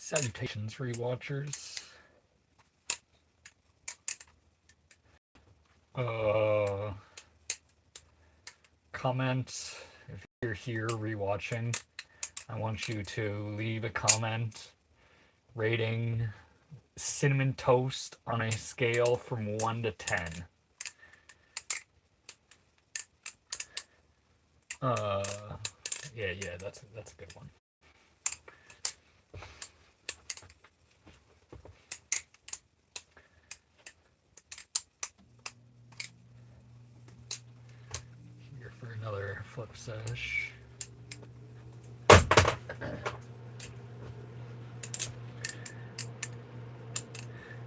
Salutations, rewatchers. Uh, comment if you're here rewatching. I want you to leave a comment rating Cinnamon Toast on a scale from 1 to 10. Uh, yeah, that's a good one. Here for another flip sesh.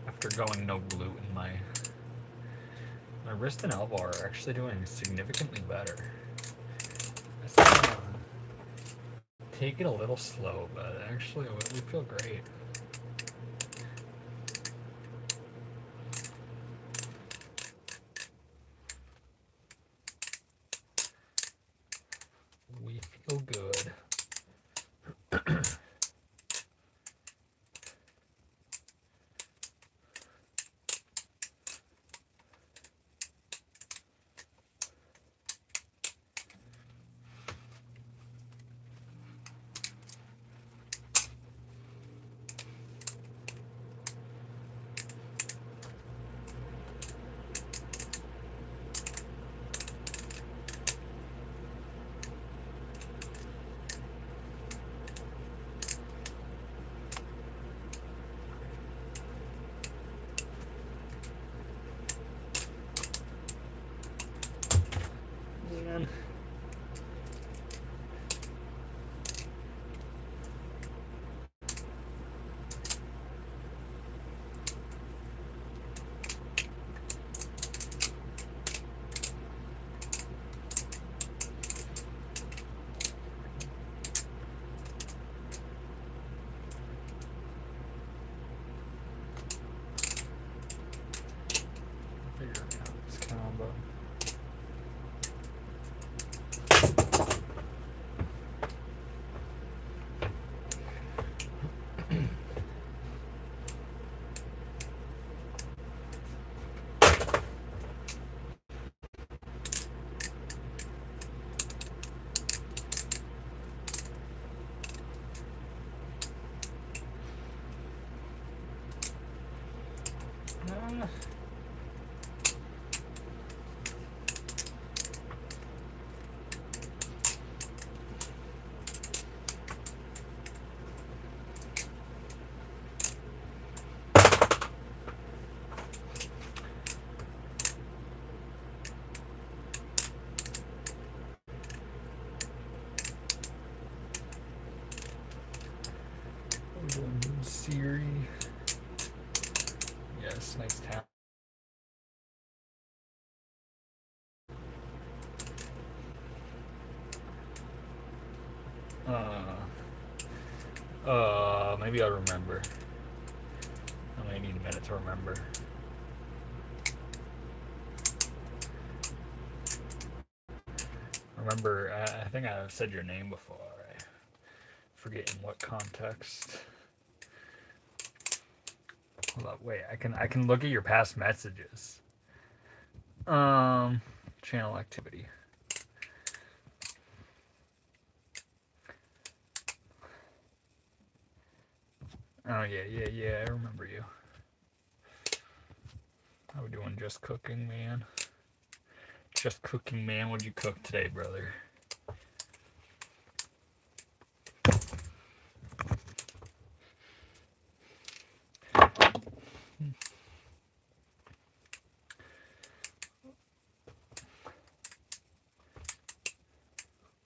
After going no gluten, my wrist and elbow are actually doing significantly better. Take it a little slow, but actually we feel great. We feel good. Man. Figuring out this combo. Siri. Yes, nice tap. Maybe I'll remember. I may need a minute to remember. Remember, I think I've said your name before. I forget in what context. Hold up, wait. I can look at your past messages. Channel activity. Oh yeah. I remember you. How we doing? Just cooking, man. Just cooking, man. What'd you cook today, brother?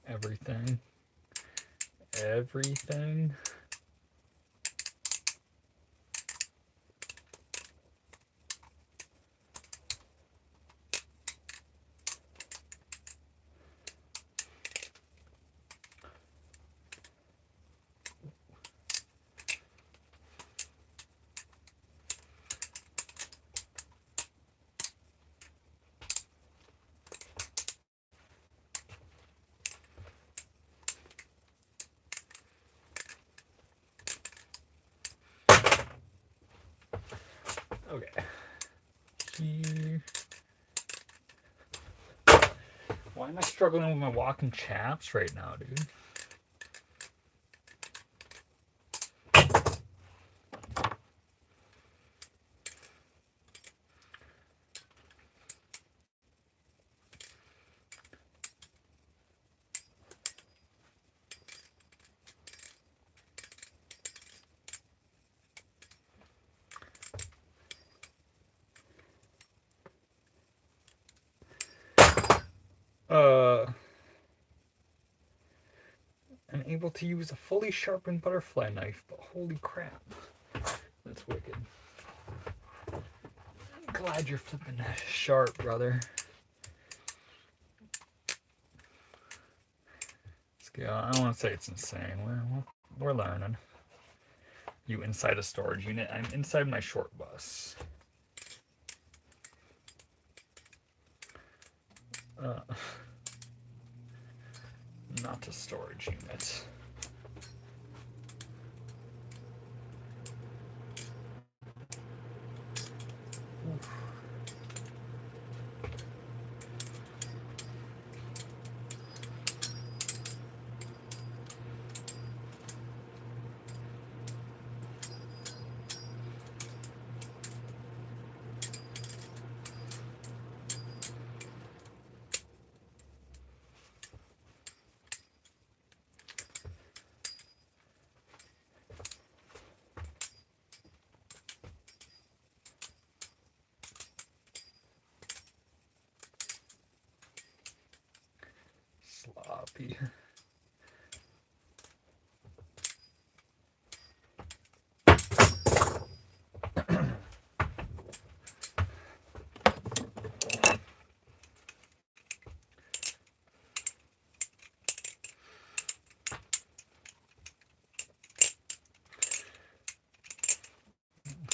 Everything. Okay. Here. Why am I struggling with my walking chaps right now, dude? I'm able to use a fully sharpened butterfly knife, but holy crap. That's wicked. I'm glad you're flipping sharp, brother. Scale, I don't want to say it's insane. We're learning. You inside a storage unit. I'm inside my short bus. Not a storage unit. Oof. Sloppy.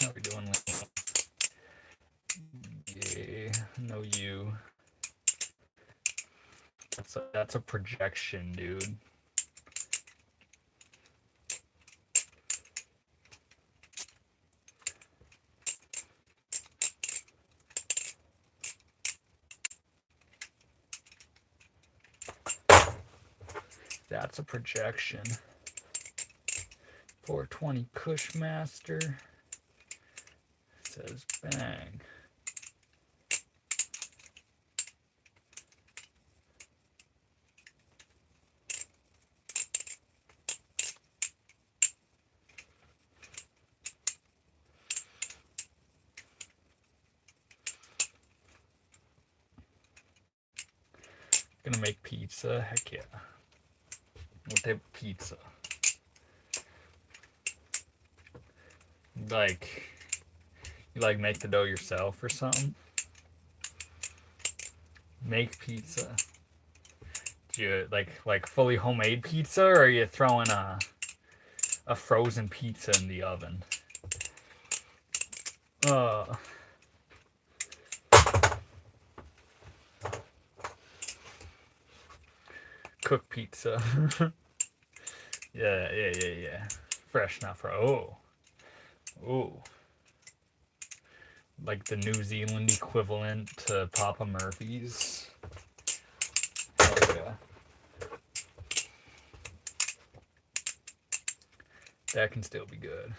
How we doing? Yeah, no you. That's a projection, dude. That's a projection. 420 Cushmaster. Says bang. Gonna make pizza? Heck yeah. What type of pizza? Like, you like make the dough yourself or something? Make pizza. Do you like fully homemade pizza, or are you throwing a frozen pizza in the oven? Cook pizza. Yeah. Fresh, not for oh. Like the New Zealand equivalent to Papa Murphy's. Oh yeah. That can still be good.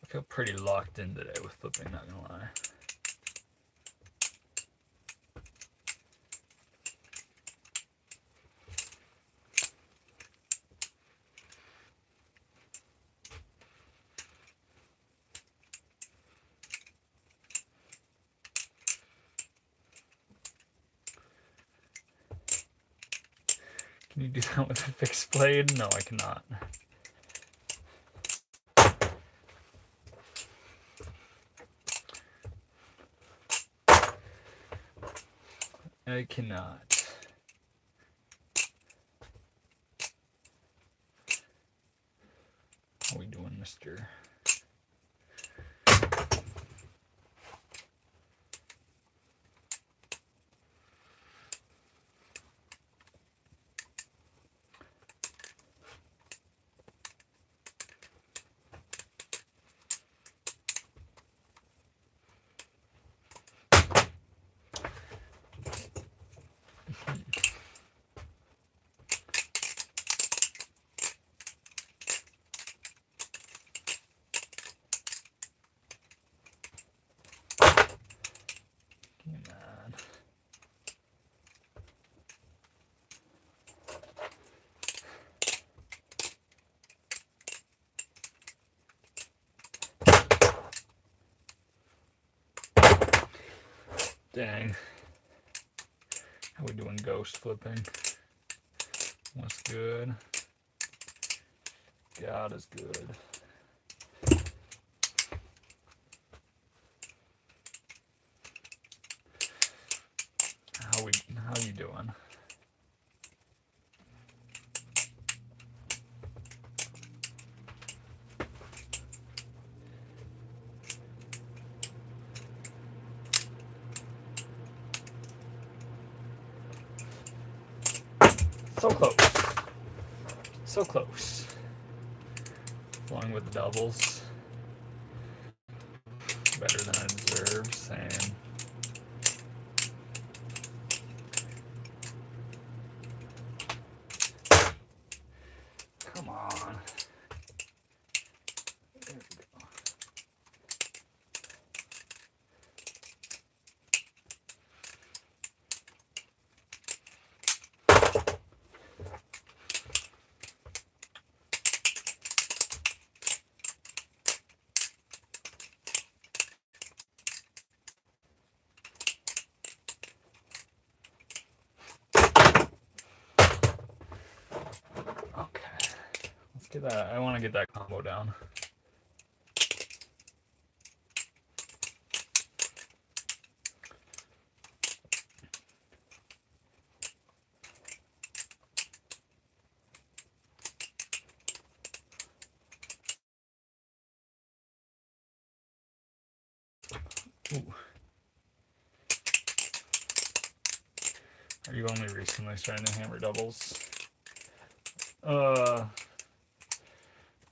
I feel pretty locked in today with flipping, not gonna lie. Can you do that with a fixed blade? No, I cannot. I cannot. How are we doing, mister? Dang. How we doing ghost flipping? What's good? God is good. How you doing? So close. So close. Along with the doubles. Better than I deserve, same. Come on. There we go. Okay. Let's get that. I want to get that combo down. Ooh. Are you only recently starting to hammer doubles?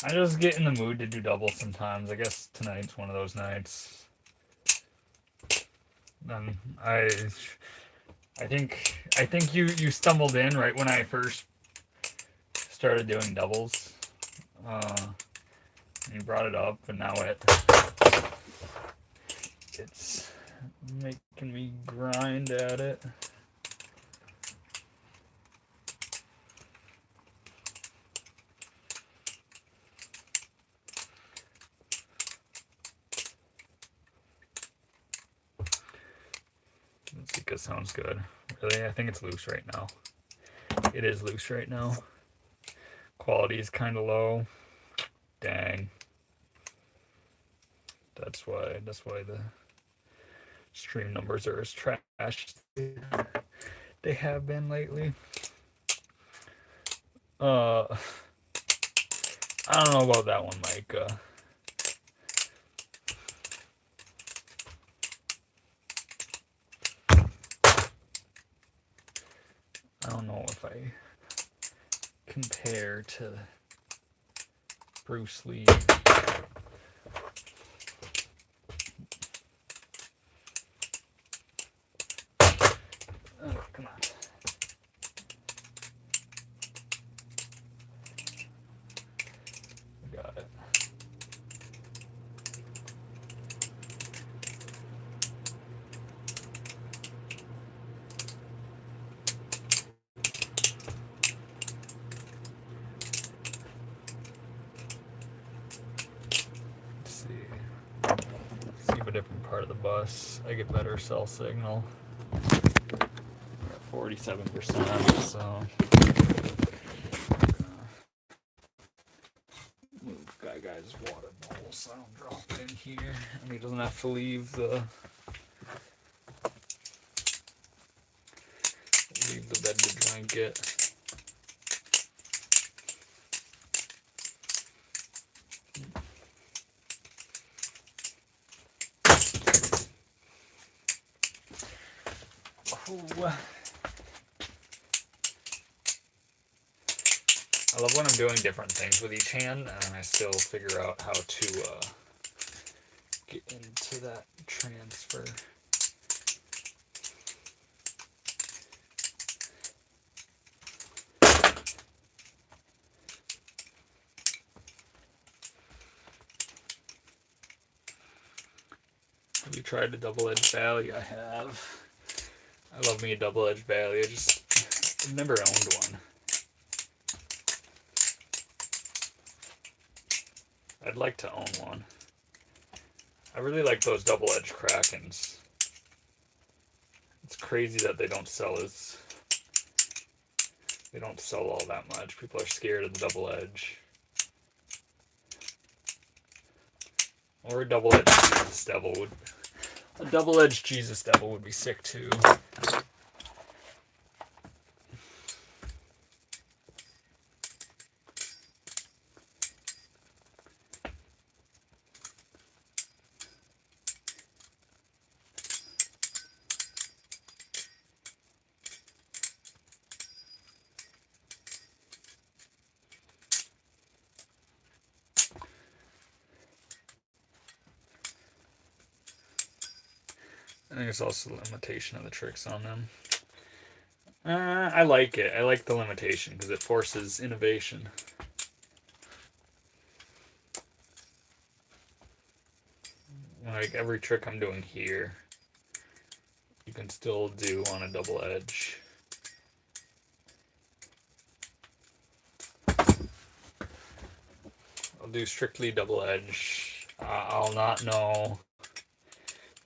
I just get in the mood to do doubles sometimes. I guess tonight's one of those nights. I think you stumbled in right when I first started doing doubles. You brought it up, and now it's making me grind at it. Zika sounds good. Really, I think it's loose right now. It is loose right now. Quality is kind of low. Dang. That's why the stream numbers are as trash as they have been lately. I don't know about that one, Mike. I don't know if I compare to Bruce Lee. Oh, come on. Got it. different part of the bus, I get better cell signal. 47%, so move guy's water bowl so I don't drop it in here, and he doesn't have to leave the bed to drink it. Ooh. I love when I'm doing different things with each hand and I still figure out how to get into that transfer. Have you tried a double-edged Bally? I have. I love me a double-edged Bally. I've never owned one. I'd like to own one. I really like those double-edged Krakens. It's crazy that they don't sell all that much. People are scared of the double edge. Or a double-edged Jesus Devil would be sick too. I think it's also the limitation of the tricks on them. I like it. I like the limitation because it forces innovation. Like every trick I'm doing here, you can still do on a double edge. I'll do strictly double edge. I'll not know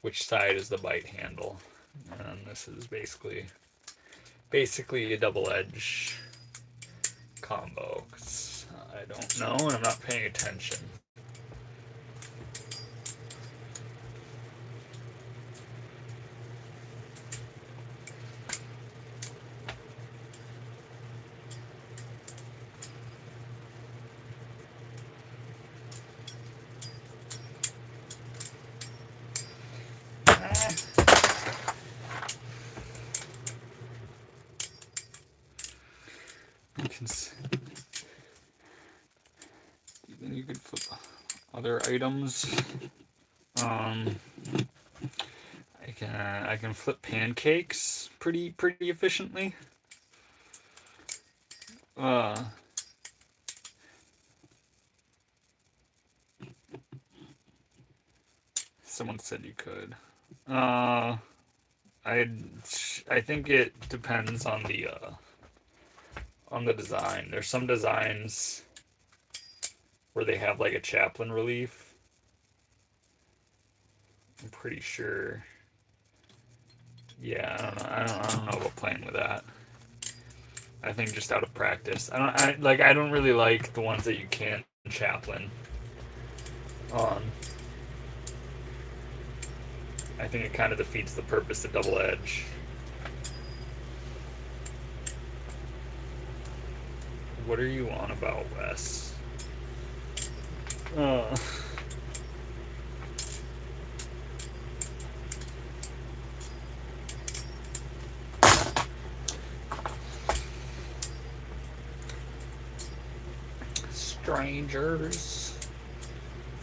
which side is the bite handle, and this is basically a double edge combo because I don't know and I'm not paying attention. You could flip other items. I can flip pancakes pretty efficiently. Someone said you could. I think it depends on the design. There's some designs where they have like a chaplain relief. I'm pretty sure. Yeah, I don't know about playing with that. I think just out of practice. I don't really like the ones that you can't chaplain on. I think it kind of defeats the purpose of double edge. What are you on about, Wes? Strangers.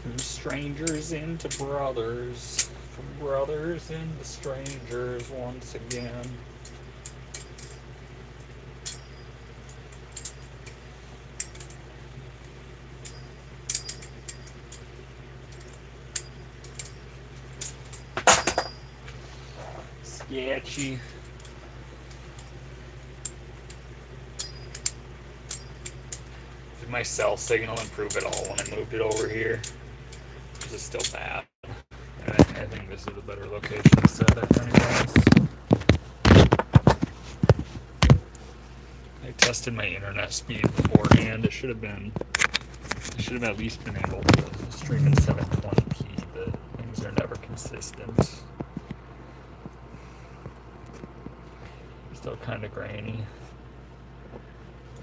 From strangers into brothers. From brothers into strangers once again. Sketchy. Did my cell signal improve at all when I moved it over here? Is it still bad? I think this is a better location to set it anyways. I tested my internet speed beforehand. I should have at least been able to stream in 720p, but things are never consistent. Still kind of grainy.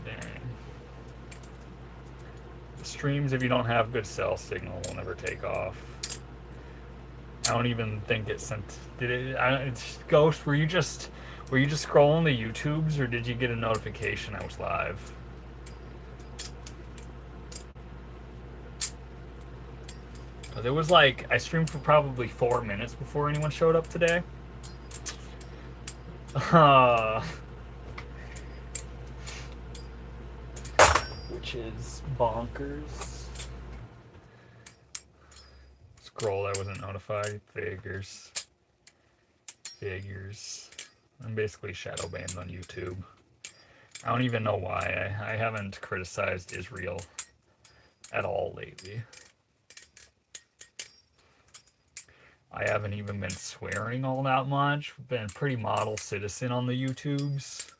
Dang. The streams, if you don't have good cell signal, will never take off. I don't even think it sent. Did it? Ghost, were you just scrolling the YouTubes, or did you get a notification I was live? But it was like I streamed for probably 4 minutes before anyone showed up today. Which is bonkers. Scroll, I wasn't notified. Figures. I'm basically shadow banned on YouTube. I don't even know why. I haven't criticized Israel at all lately. I haven't even been swearing all that much. Been a pretty model citizen on the YouTubes.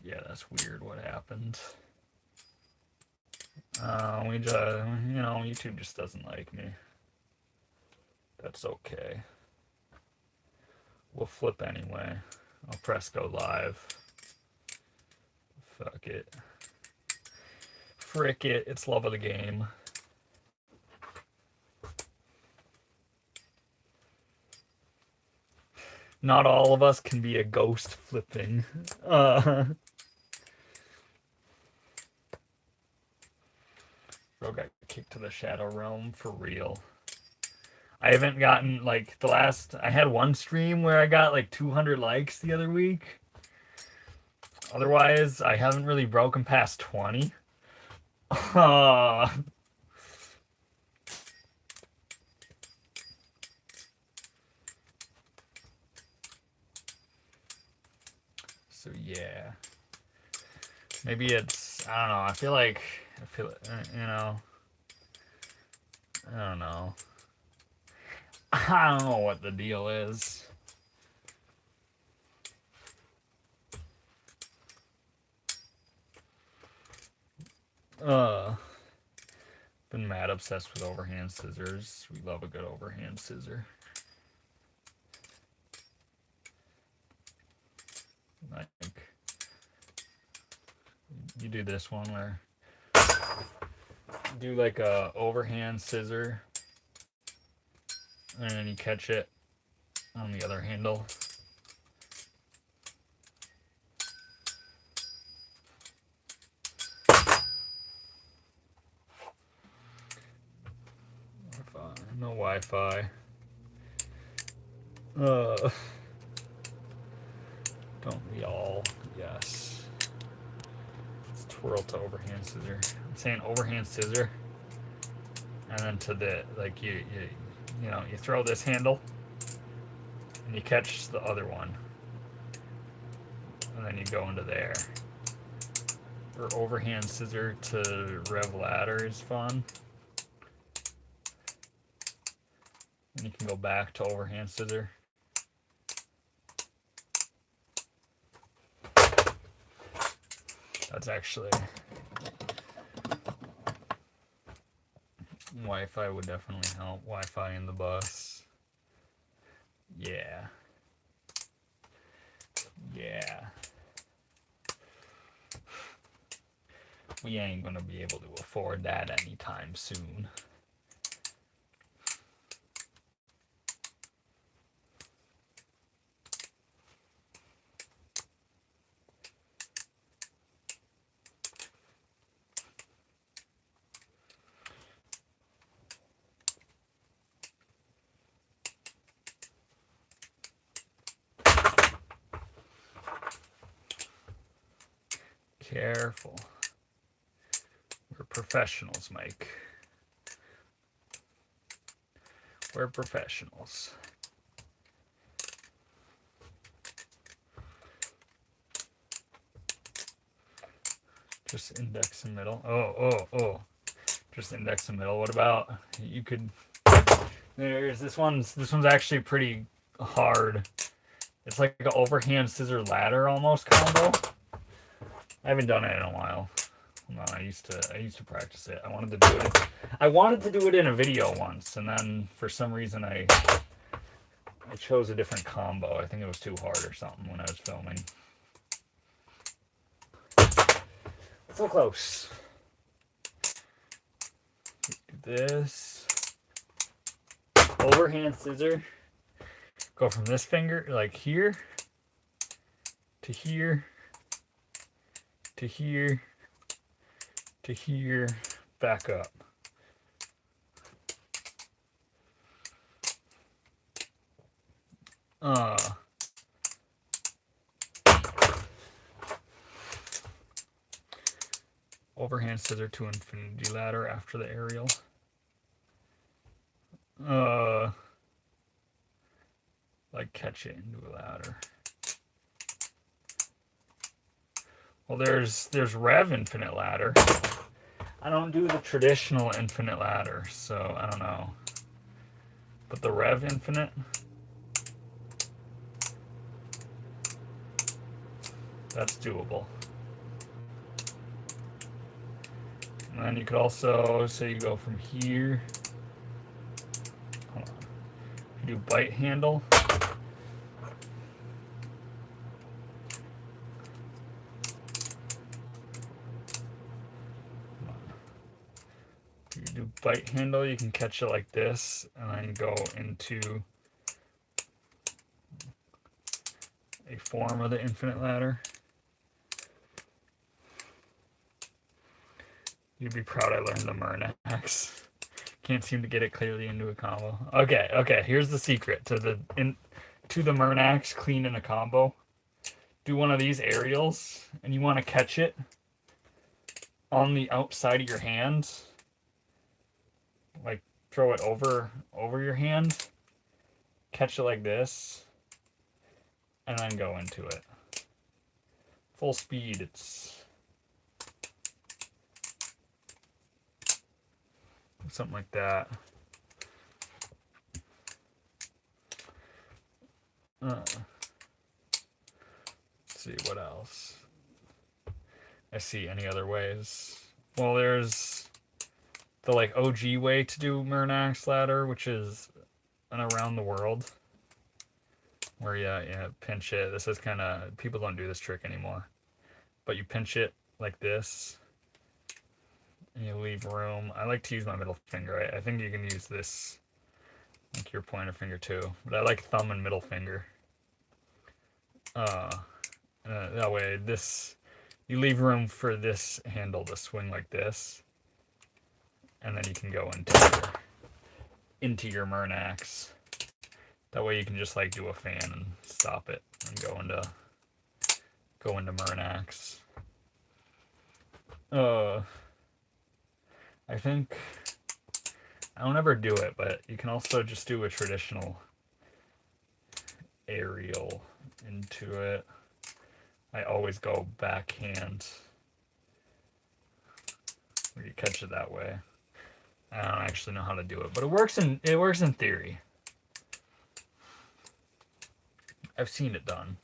Yeah, that's weird what happened. We just, YouTube just doesn't like me. That's okay. We'll flip anyway. I'll press go live. Fuck it. Frick it. It's love of the game. Not all of us can be a ghost flipping. Bro got kicked to the shadow realm for real. I haven't gotten like I had one stream where I got like 200 likes the other week. Otherwise, I haven't really broken past 20. So yeah, maybe it's, I don't know. I feel I don't know. I don't know what the deal is. Been mad obsessed with overhand scissors. We love a good overhand scissor. Like, you do this one where do like a overhand scissor and then you catch it on the other handle. No Wi-Fi. Don't we all? Yes. Let's twirl to overhand scissor. I'm saying overhand scissor, and then to the you throw this handle, and you catch the other one, and then you go into there. Or overhand scissor to rev ladder is fun. And you can go back to overhand scissor. That's actually Wi-Fi would definitely help. Wi-Fi in the bus. Yeah. We ain't gonna be able to afford that anytime soon. Careful. We're professionals, Mike. We're professionals. Just index and middle. Oh. Just index and middle. What about you could? There's this one's. This one's actually pretty hard. It's like an overhand scissor ladder almost combo. I haven't done it in a while. No, I used to practice it. I wanted to do it. I wanted to do it in a video once, and then for some reason I chose a different combo. I think it was too hard or something when I was filming. So close. Do this. Overhand scissor. Go from this finger, like here, to here, to here, to here, back up. Overhand scissor to infinity ladder after the aerial. Like catch it into a ladder. Well, there's Rev infinite ladder. I don't do the traditional infinite ladder, so I don't know. But the Rev infinite, that's doable. And then you could also say you go from here. Hold on. You do bite handle. You do bite handle, you can catch it like this, and then go into a form of the infinite ladder. You'd be proud I learned the Murnax. Can't seem to get it clearly into a combo. Okay. Here's the secret to the Murnax clean in a combo. Do one of these aerials, and you want to catch it on the outside of your hand. Like throw it over your hand. Catch it like this, and then go into it. Full speed. It's something like that. Let's see what else. I see any other ways. Well, there's the like OG way to do Murnax ladder, which is an around the world. Where you pinch it. This is kind of, people don't do this trick anymore. But you pinch it like this. And you leave room. I like to use my middle finger. I think you can use this, like your pointer finger too. But I like thumb and middle finger. That way, you leave room for this handle to swing like this. And then you can go into your Murnax. That way you can just like do a fan and stop it and go into Murnax. I think I don't ever do it, but you can also just do a traditional aerial into it. I always go backhand. You catch it that way. I don't actually know how to do it, but it works in theory. I've seen it done.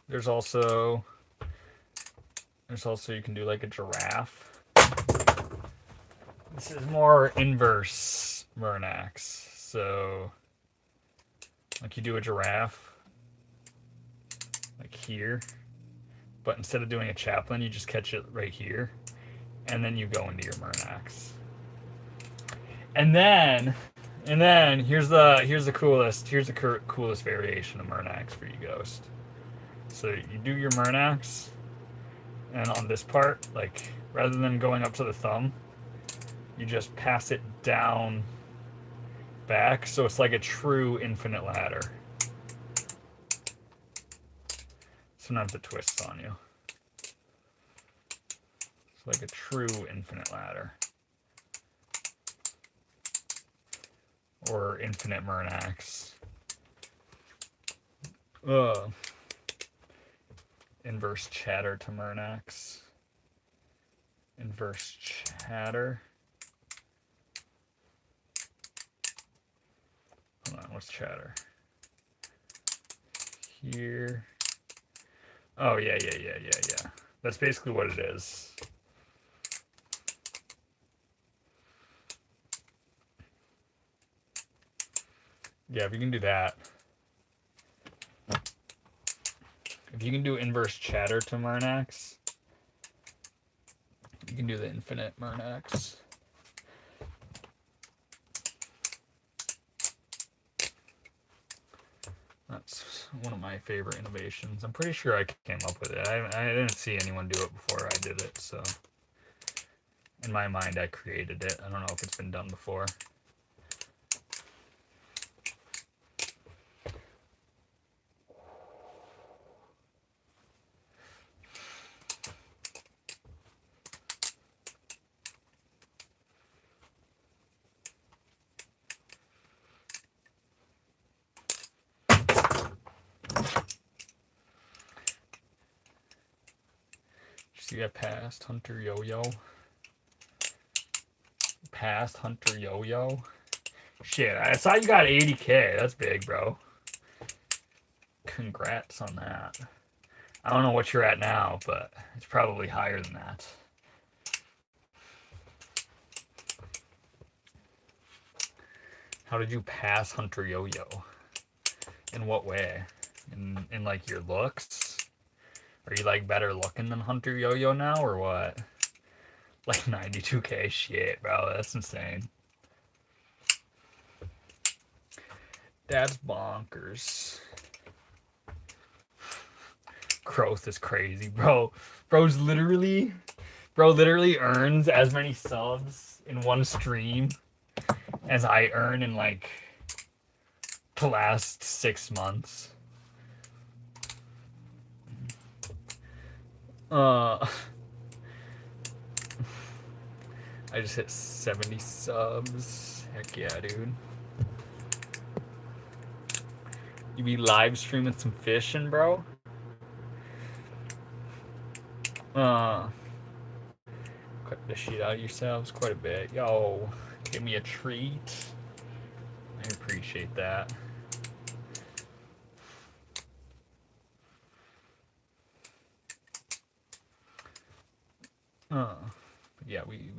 There's also you can do like a giraffe. This is more inverse Murnax. So like you do a giraffe like here, but instead of doing a chaplain, you just catch it right here, and then you go into your Murnax. And then here's the coolest variation of Murnax for you, Ghost. So you do your Murnax, and on this part, like rather than going up to the thumb, you just pass it down back, so it's like a true infinite ladder. Sometimes it twists on you. It's like a true infinite ladder. Or infinite Murnax. Uh, inverse chatter to Murnax. Inverse chatter. Hold on, what's chatter? Here. Oh, yeah. That's basically what it is. Yeah, if you can do that. If you can do inverse chatter to Murnax, you can do the infinite Murnax. That's one of my favorite innovations. I'm pretty sure I came up with it. I didn't see anyone do it before I did it, so in my mind I created it. I don't know if it's been done before. See that past Hunter Yo-Yo? Past Hunter Yo-Yo? Shit, I saw you got 80K. That's big, bro. Congrats on that. I don't know what you're at now, but it's probably higher than that. How did you pass Hunter Yo-Yo? In what way? In like your looks? Are you like better looking than Hunter Yo-Yo now or what? Like 92K shit, bro. That's insane. That's bonkers. Growth is crazy, bro. Bro literally earns as many subs in one stream as I earn in like the last 6 months. I just hit 70 subs. Heck yeah, dude. You be live streaming some fishing, bro? Cut the shit out of yourselves quite a bit. Yo, give me a treat. I appreciate that. Yeah, we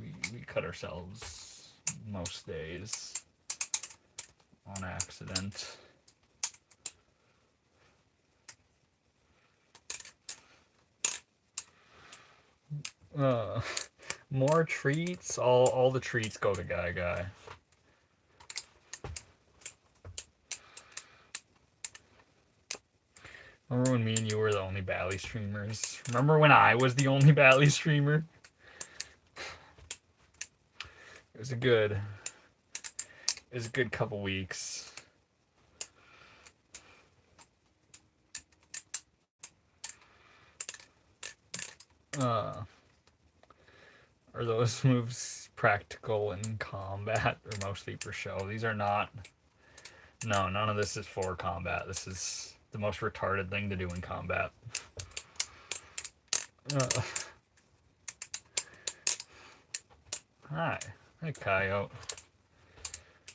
cut ourselves most days on accident. More treats. All the treats go to Guy. Remember when me and you were the only Bally streamers? Remember when I was the only Bally streamer? It was a good couple weeks. Are those moves practical in combat or mostly for show? These are not. No, none of this is for combat. This is the most retarded thing to do in combat. Hi, Coyote.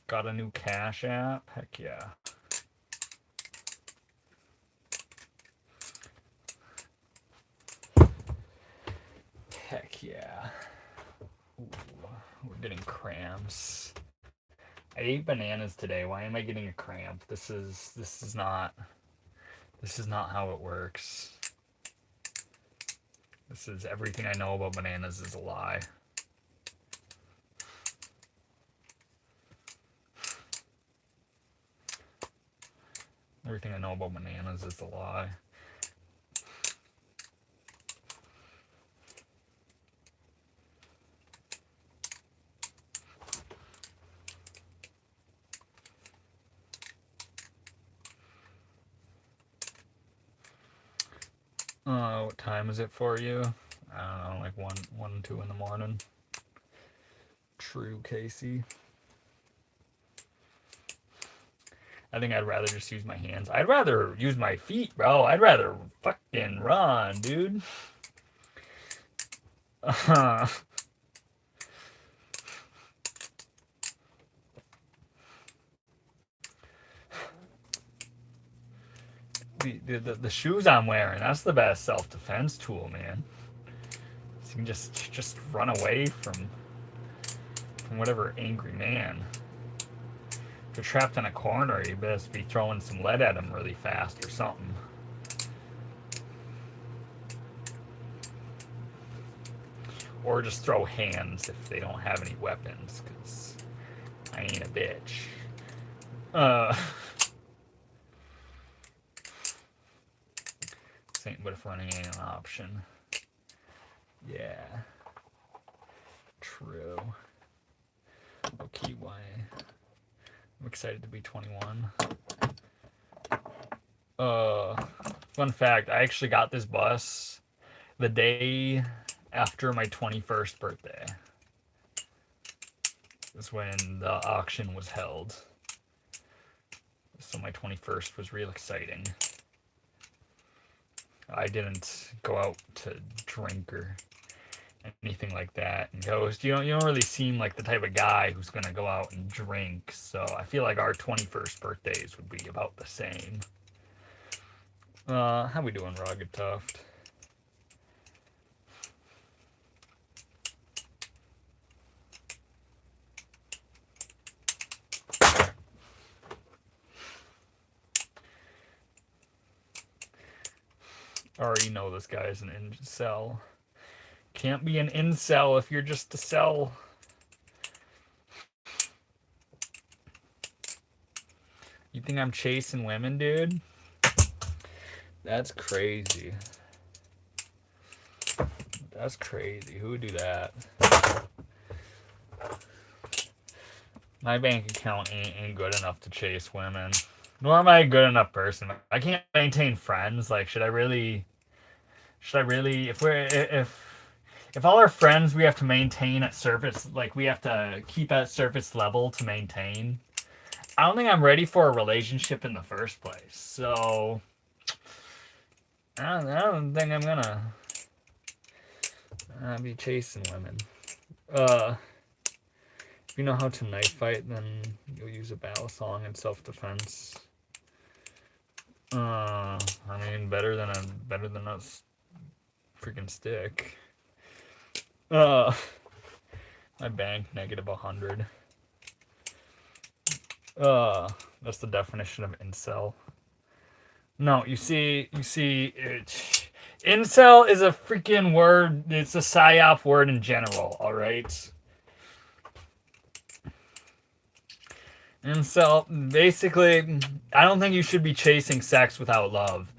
Got a new Cash App? Heck yeah. Heck yeah. Ooh, we're getting cramps. I ate bananas today. Why am I getting a cramp? This is not how it works. This is everything I know about bananas is a lie. Everything I know about bananas is a lie. What time is it for you? I don't know, like 1, 2 in the morning. True, Casey. I think I'd rather just use my hands. I'd rather use my feet, bro. I'd rather fucking run, dude. The shoes I'm wearing, that's the best self-defense tool, man. So you can just run away from whatever angry man. If you're trapped in a corner, you best be throwing some lead at him really fast or something. Or just throw hands if they don't have any weapons, because I ain't a bitch. Same, but if running ain't an option. Yeah. True. Okay, why? I'm excited to be 21. Fun fact, I actually got this bus the day after my 21st birthday. Is when the auction was held. So my 21st was real exciting. I didn't go out to drink or anything like that. And Ghost, you don't really seem like the type of guy who's gonna go out and drink. So I feel like our 21st birthdays would be about the same. How we doing, Rugged Tuft? I already know this guy's an incel. Can't be an incel if you're just a cell. You think I'm chasing women, dude? That's crazy. That's crazy. Who would do that? My bank account ain't good enough to chase women. Nor am I a good enough person. I can't maintain friends. Like, should I really? If all our friends we have to maintain at surface, like we have to keep at surface level to maintain. I don't think I'm ready for a relationship in the first place. So I don't think I'm gonna be chasing women. If you know how to knife fight, then you'll use a battle song in self-defense. I mean, better than a freaking stick. My bank negative 100. That's the definition of incel. No, you see, incel is a freaking word. It's a psyop word in general. All right. Incel, basically, I don't think you should be chasing sex without love.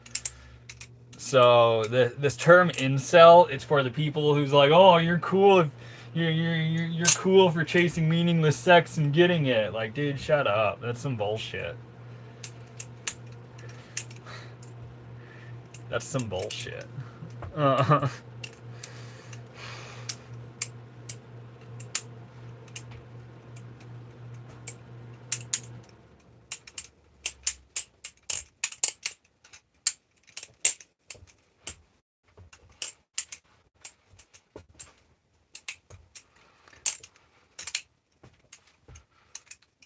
So this term incel, it's for the people who's like, oh, you're cool if you're cool for chasing meaningless sex and getting it. Like, dude, shut up. That's some bullshit. That's some bullshit.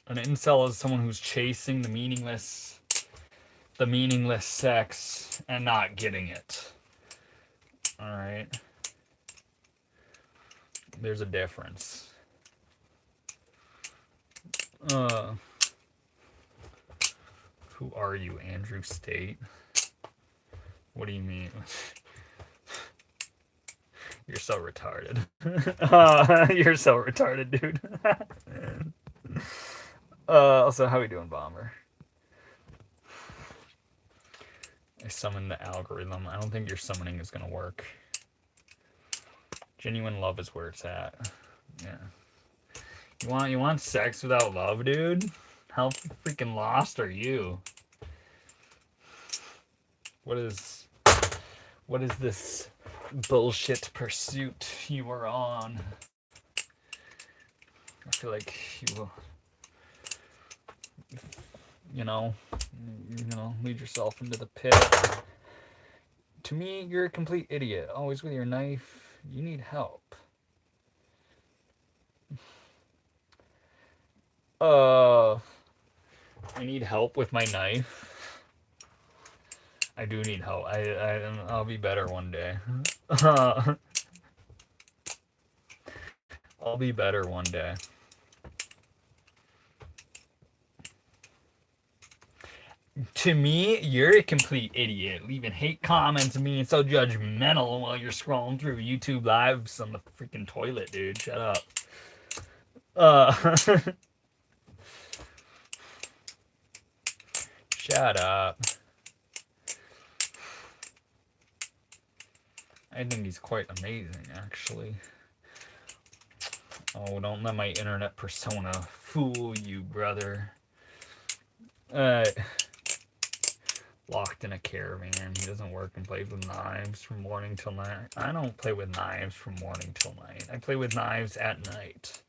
An incel is someone who's chasing the meaningless sex and not getting it. All right. There's a difference. Who are you, Andrew State? What do you mean? You're so retarded. You're so retarded, dude. Also, how we doing, Bomber? I summoned the algorithm. I don't think your summoning is gonna work. Genuine love is where it's at. Yeah. You want sex without love, dude? How freaking lost are you? What is this bullshit pursuit you are on? I feel like you will lead yourself into the pit. To me, you're a complete idiot. Always with your knife. You need help. I need help with my knife. I do need help. I'll be better one day. I'll be better one day. To me, you're a complete idiot, leaving hate comments and being so judgmental while you're scrolling through YouTube lives on the freaking toilet, dude. Shut up. Shut up. I think he's quite amazing, actually. Oh, don't let my internet persona fool you, brother. Locked in a caravan. He doesn't work and plays with knives from morning till night. I don't play with knives from morning till night. I play with knives at night.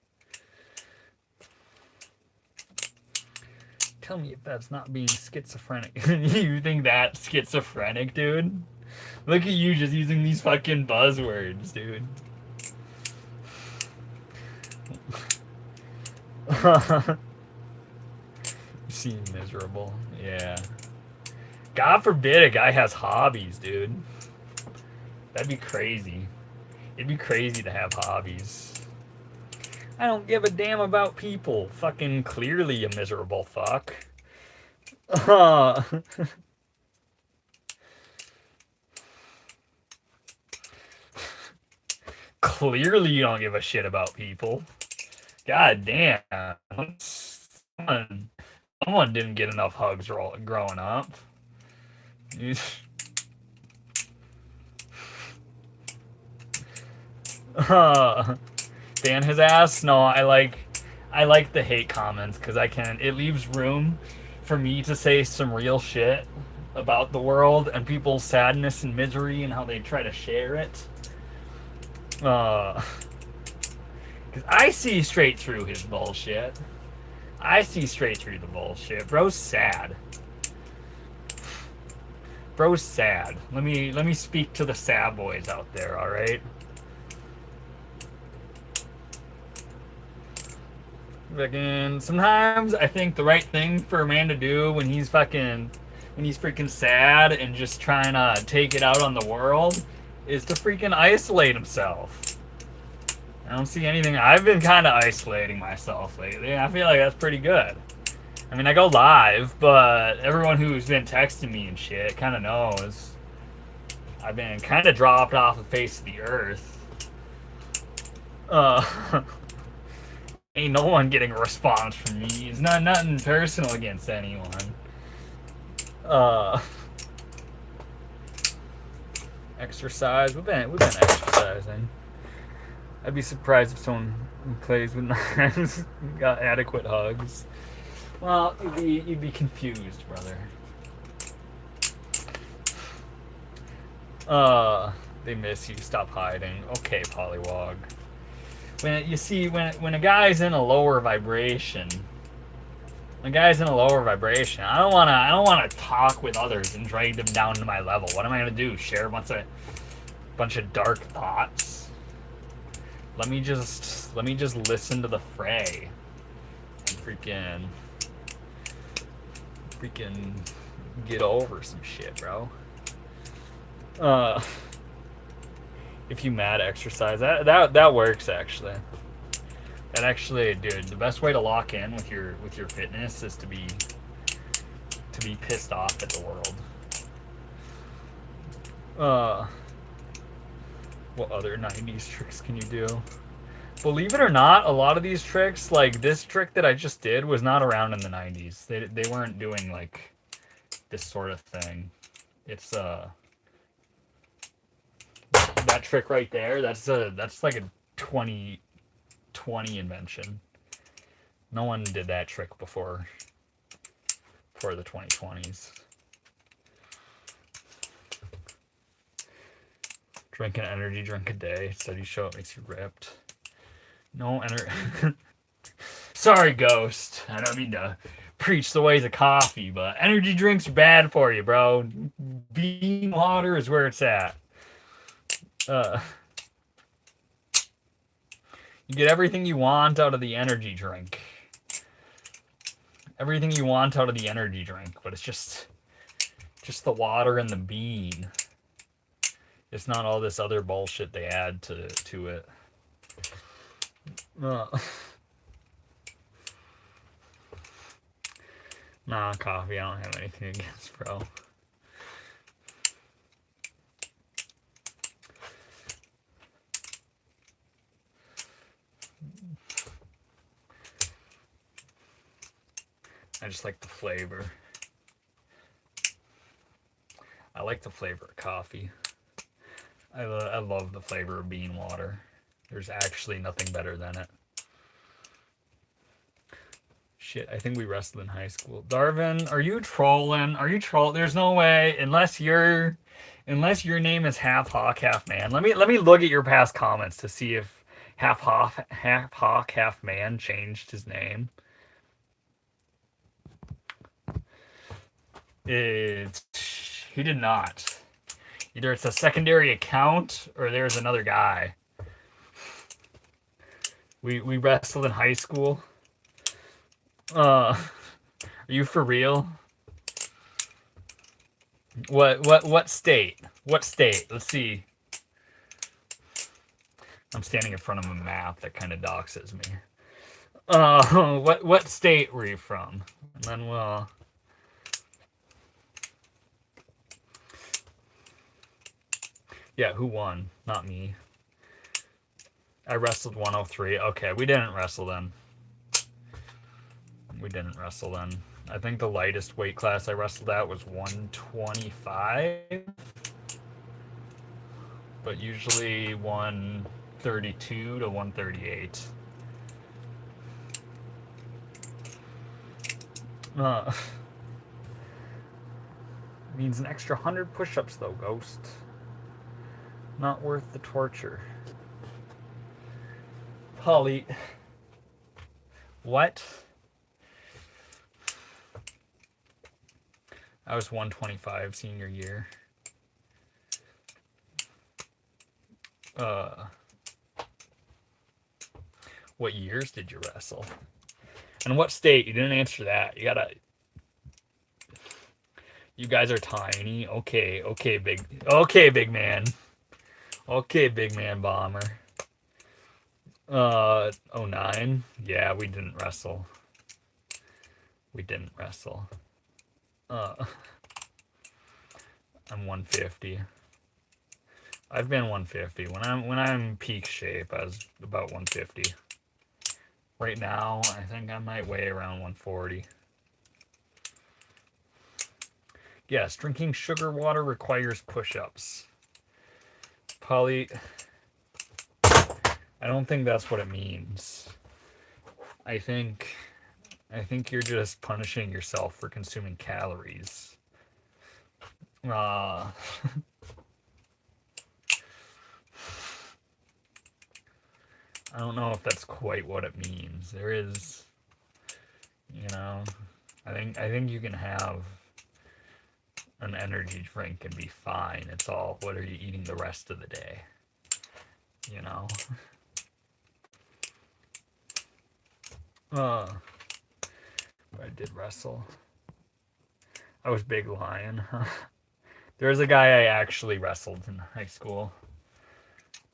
Tell me if that's not being schizophrenic. You think that's schizophrenic, dude? Look at you just using these fucking buzzwords, dude. You seem miserable. Yeah. God forbid a guy has hobbies, dude. That'd be crazy. It'd be crazy to have hobbies. I don't give a damn about people. Fucking clearly a miserable fuck. Clearly you don't give a shit about people. God damn. Someone didn't get enough hugs growing up. Dan his ass? No, I like the hate comments because it leaves room for me to say some real shit about the world and people's sadness and misery and how they try to share it. Because I see straight through his bullshit. I see straight through the bullshit. Bro's sad. Bro's sad. Let me speak to the sad boys out there, alright? Fucking sometimes I think the right thing for a man to do when he's freaking sad and just trying to take it out on the world is to freaking isolate himself. I don't see anything. I've been kind of isolating myself lately. I feel like that's pretty good. I mean, I go live, but everyone who's been texting me and shit kind of knows I've been kind of dropped off the face of the earth. Ain't no one getting a response from me. It's nothing personal against anyone. Exercise. We've been exercising. I'd be surprised if someone who plays with knives got adequate hugs. Well, you'd be confused, brother. They miss you. Stop hiding. Okay, Polywog. When a guy's in a lower vibration, I don't wanna talk with others and drag them down to my level. What am I gonna do? Share a bunch of dark thoughts? Let me just listen to the fray and freaking get over some shit, bro. If you mad exercise, that works actually. That actually, dude, the best way to lock in with your fitness is to be pissed off at the world. What other 90s tricks can you do? Believe it or not, a lot of these tricks, like this trick that I just did, was not around in the 90s. They weren't doing like this sort of thing. It's that trick right there, that's like a 2020 invention. No one did that trick before the 2020s. Drink an energy drink a day. Studies show it makes you ripped. No energy. Sorry, Ghost. I don't mean to preach the ways of coffee, but energy drinks are bad for you, bro. Bean water is where it's at. You get everything you want out of the energy drink. Everything you want out of the energy drink, but it's just the water and the bean. It's not all this other bullshit they add to it. Nah, coffee, I don't have anything against, bro. I just like the flavor. I like the flavor of coffee. I love the flavor of bean water. There's actually nothing better than it. Shit, I think we wrestled in high school. Darvin, are you trolling? Are you trolling? There's no way, unless your name is half hawk, half man. Let me look at your past comments to see if half hawk, half man changed his name. He did not. Either it's a secondary account or there's another guy. We wrestled in high school. Are you for real? What state? What state? Let's see. I'm standing in front of a map that kind of doxes me. What state were you from? And then we'll. Yeah, who won? Not me. I wrestled 103. Okay, we didn't wrestle then. I think the lightest weight class I wrestled at was 125. But usually 132 to 138. Means an extra 100 push-ups though, Ghost. Not worth the torture. Polly. What? I was 125 senior year. What years did you wrestle? And what state? You didn't answer that. You guys are tiny. Okay, big man. Okay, big man bomber. 09. Yeah, we didn't wrestle. I'm 150. I've been 150. When I'm peak shape, I was about 150. Right now, I think I might weigh around 140. Yes, drinking sugar water requires push-ups. Polly, I don't think that's what it means. I think you're just punishing yourself for consuming calories. I don't know if that's quite what it means. There is, I think you can have an energy drink and be fine. It's all, what are you eating the rest of the day? I did wrestle. I was Big Lion. There's a guy I actually wrestled in high school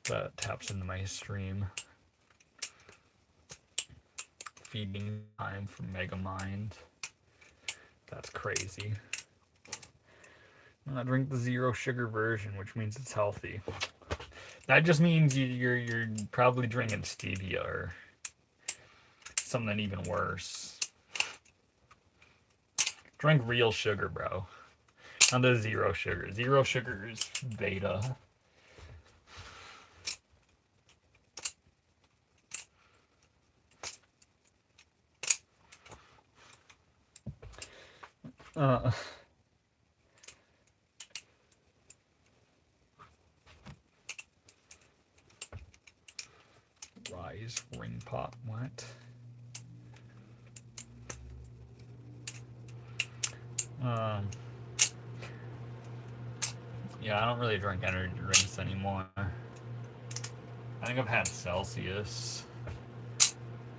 that taps into my stream. Feeding time from Megamind. That's crazy. I drink the 0 sugar version, which means it's healthy. That just means you're probably drinking stevia or something even worse. Drink real sugar, bro. Not the 0 sugar. 0 sugar is beta. Rise ring pop, what? Um, yeah, I don't really drink energy drinks anymore. I think I've had Celsius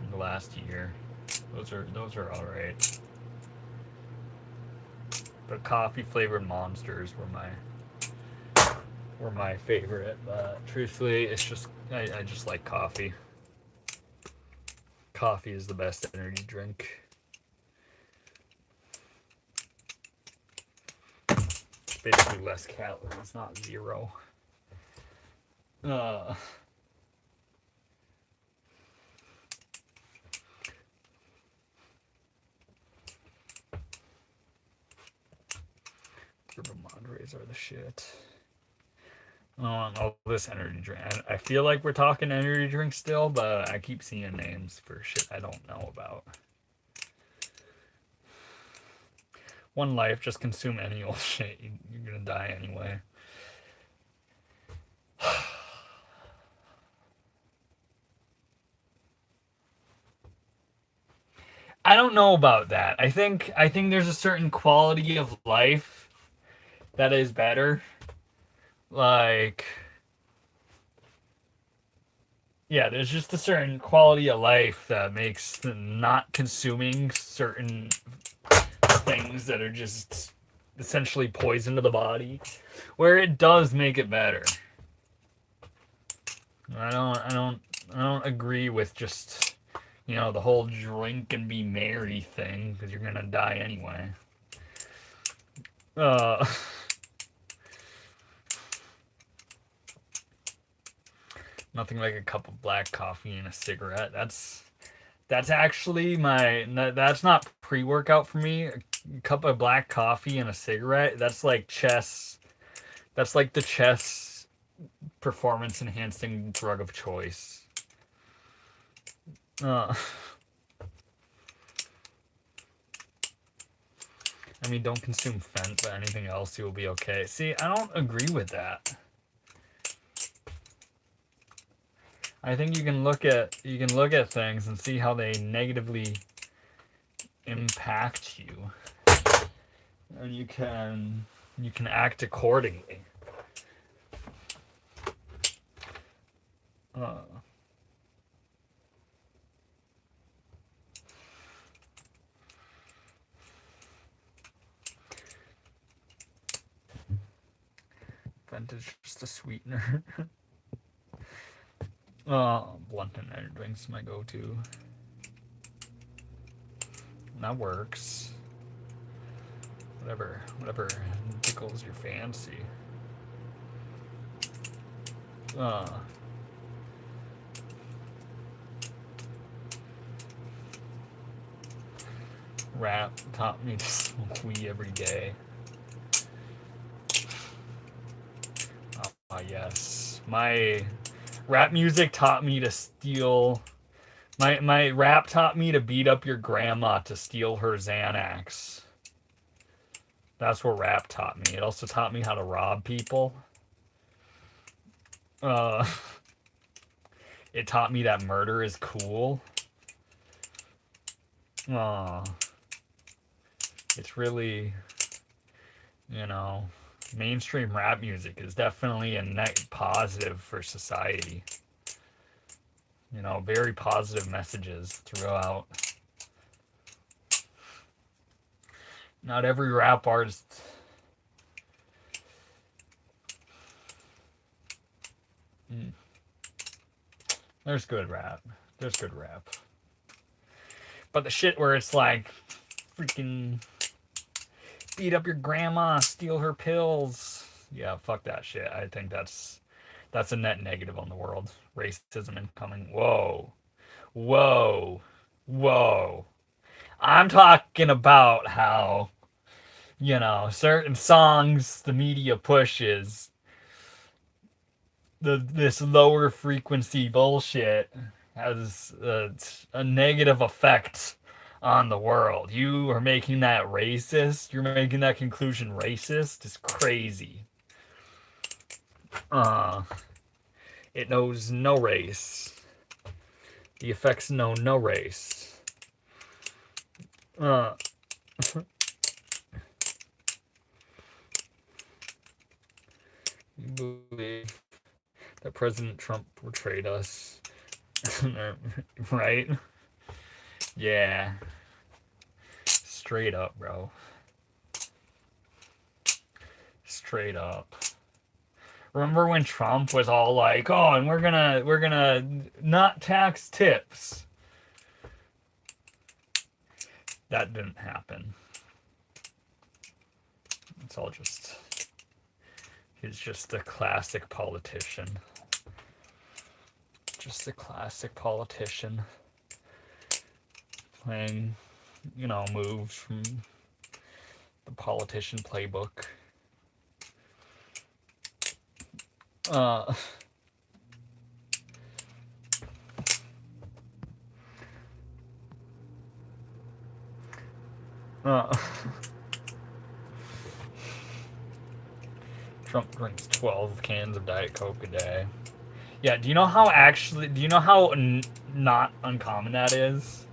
in the last year. Those are all right. But coffee flavored monsters were my favorite. But truthfully, it's just I just like coffee. Coffee is the best energy drink. It's basically less calories, not zero. Uh, Yerba Madres are the shit. All this energy drink. I feel like we're talking energy drink still, but I keep seeing names for shit I don't know about. One life, just consume any old shit. You're gonna die anyway. I don't know about that. I think there's a certain quality of life that is better. Like, yeah, there's just a certain quality of life that makes not consuming certain things that are just essentially poison to the body, where it does make it better. I don't agree with just, the whole drink and be merry thing, because you're gonna die anyway. Uh, Nothing like a cup of black coffee and a cigarette. That's actually that's not pre-workout for me. A cup of black coffee and a cigarette. That's like chess. That's like the chess performance enhancing drug of choice. Uh, I mean, don't consume Fent, but anything else, you will be okay. See, I don't agree with that. I think you can look at things and see how they negatively impact you, and you can act accordingly. Uh, Fent is just a sweetener. Blunt and energy drinks my go-to. That works. Whatever tickles your fancy. Rap taught me to smoke weed every day. Yes. My rap music taught me to steal. My rap taught me to beat up your grandma to steal her Xanax. That's what rap taught me. It also taught me how to rob people. It taught me that murder is cool. It's really, mainstream rap music is definitely a net positive for society. Very positive messages throughout. Not every rap artist. There's good rap. But the shit where it's like freaking beat up your grandma, steal her pills. Yeah, fuck that shit. I think that's a net negative on the world. Racism incoming. Whoa. I'm talking about how, certain songs the media pushes, this lower frequency bullshit has a negative effect on the world. You are making that racist. You're making that conclusion racist. It's crazy. It knows no race. The effects know no race. believe that President Trump betrayed us. Right? Yeah. Straight up, bro. Straight up. Remember when Trump was all like, "Oh, and we're gonna not tax tips." That didn't happen. It's all just he's just a classic politician. Just a classic politician playing, moves from the politician playbook. Uh Trump drinks 12 cans of Diet Coke a day. Yeah, do you know how not uncommon that is?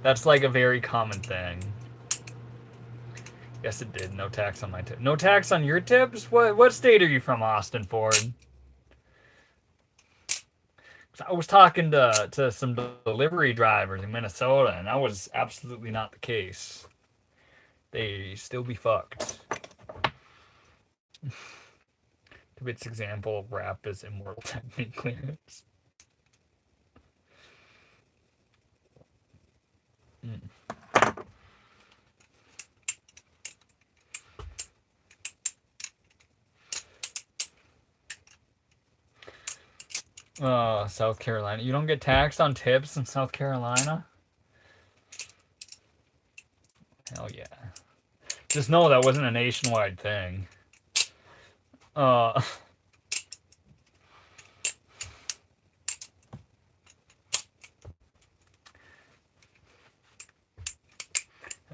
That's like a very common thing. Yes, it did. No tax on my tip. No tax on your tips? What state are you from, Austin Ford? I was talking to some delivery drivers in Minnesota, and that was absolutely not the case. They still be fucked. Tibbet's example of rap is Immortal Technique clearance. South Carolina. You don't get taxed on tips in South Carolina? Hell yeah. Just know that wasn't a nationwide thing. Have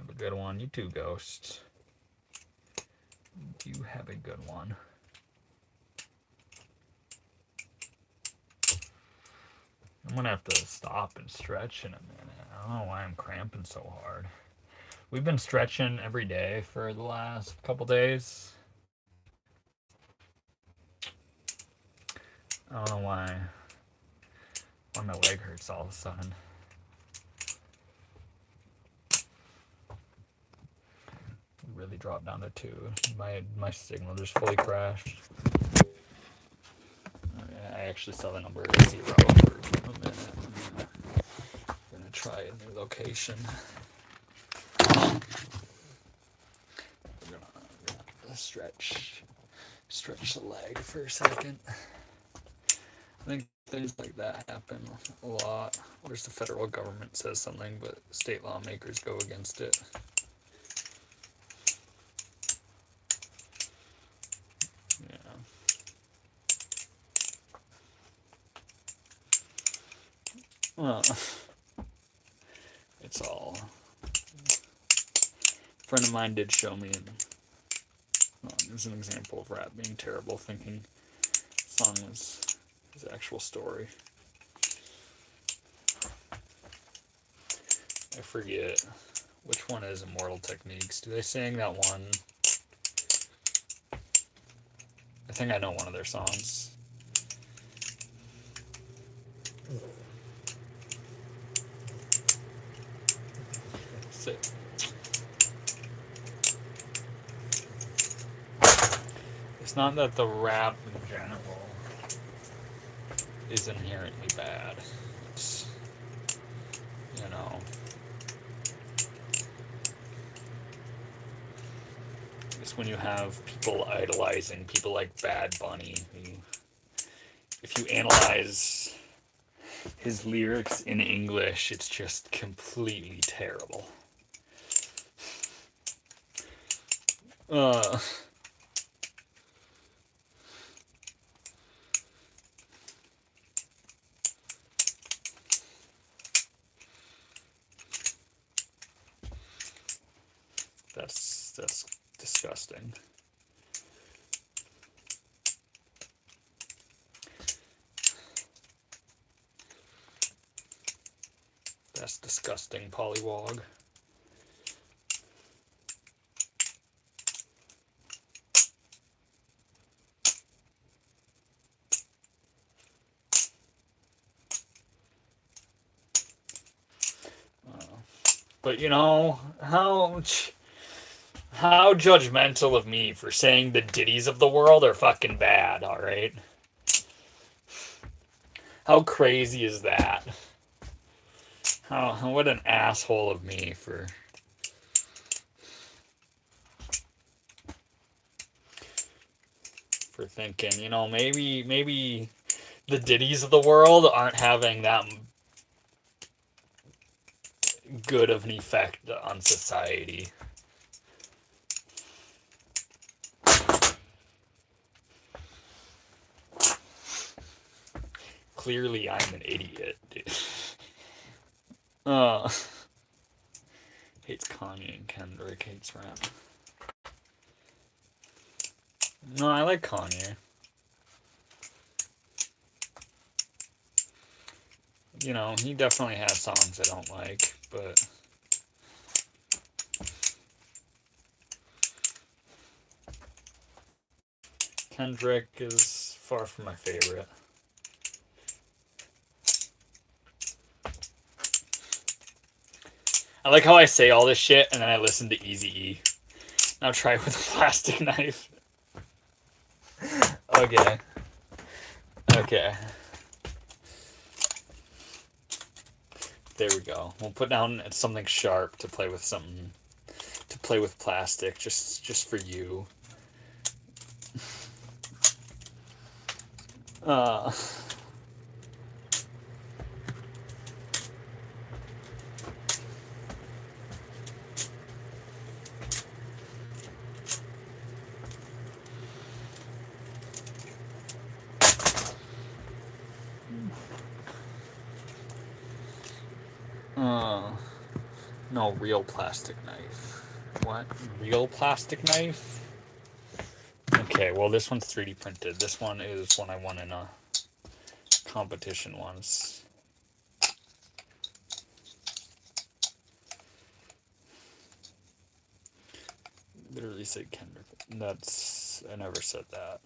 a good one. You too, Ghost. You have a good one. I'm gonna have to stop and stretch in a minute. I don't know why I'm cramping so hard. We've been stretching every day for the last couple days. I don't know why my leg hurts all of a sudden. Really dropped down to 2. My signal just fully crashed. I actually saw the number 0 for a minute. I'm gonna try a new location. We're gonna stretch the leg for a second. I think things like that happen a lot. Where's the federal government says something, but state lawmakers go against it. It's all. A friend of mine did show me, and there's an example of rap being terrible, thinking the song was his actual story. I forget which one is Immortal Techniques. Do they sing that one? I think I know one of their songs. It's not that the rap in general is inherently bad. It's, it's when you have people idolizing people like Bad Bunny, who, if you analyze his lyrics in English, it's just completely terrible. That's disgusting. That's disgusting, Pollywog. But you know, how judgmental of me for saying the Diddies of the world are fucking bad, alright? How crazy is that? What an asshole of me for thinking, you know, maybe the Diddies of the world aren't having that good of an effect on society. Clearly, I'm an idiot, dude. Hates Kanye and Kendrick, hates rap. No, I like Kanye. You know, he definitely has songs I don't like, but Kendrick is far from my favorite. I like how I say all this shit and then I listen to Eazy-E. Now try it with a plastic knife. Okay. There we go. We'll put down something sharp to play with something. To play with plastic, just for you. No, real plastic knife. What? Real plastic knife? Okay, well this one's 3D printed. This one is one I won in a competition once. Literally said Kendrick. I never said that.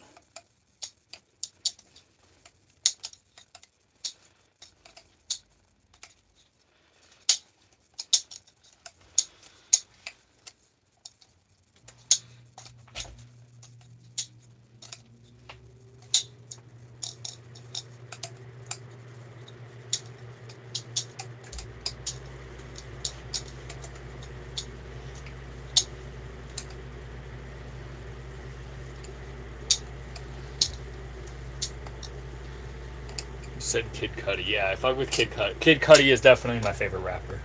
Said Kid Cudi. Yeah, I fuck with Kid Cudi. Kid Cudi is definitely my favorite rapper.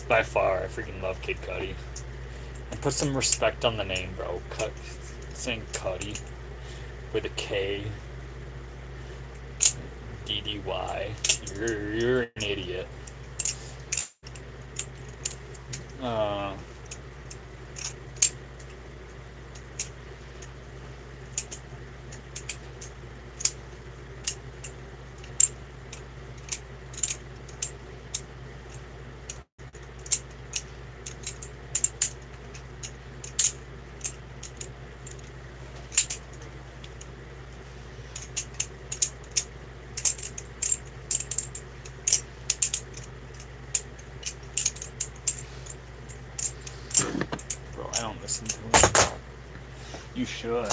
By far, I freaking love Kid Cudi. And put some respect on the name, bro. Saying Cudi with a K. DDY. You're an idiot. Bro, I don't listen to it. You should.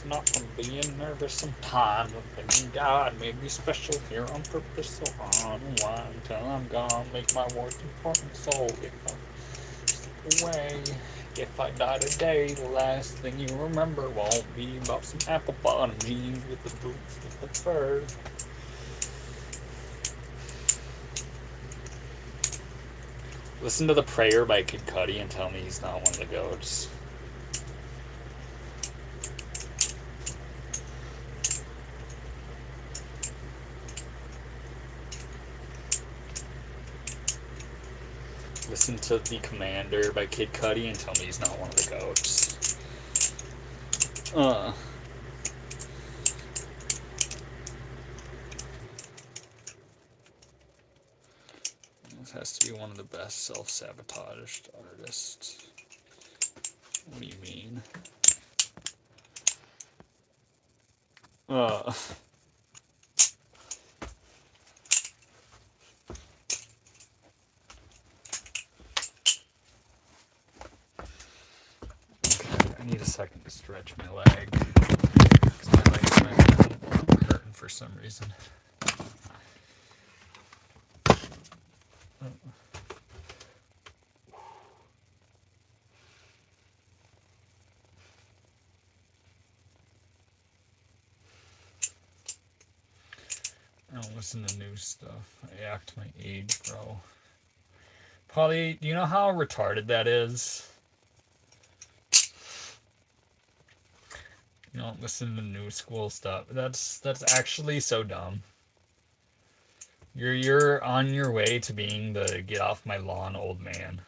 Not from being nervous sometimes. I'm thinking God made me special here on purpose, so on why until I'm gone. Make my work important, so if I slip away, if I die today, the last thing you remember won't be about some apple bottom jeans with the boots with the fur. Listen to The Prayer by Kid Cudi and tell me he's not one of the goats. Listen to The Commander by Kid Cudi and tell me he's not one of the goats. has to be one of the best self-sabotaged artists. What do you mean? Okay, I need a second to stretch my leg. My leg's been hurting for some reason. I don't listen to new stuff. I act my age, bro. Polly, do you know how retarded that is? You don't listen to new school stuff. That's actually so dumb. You're on your way to being the get off my lawn old man.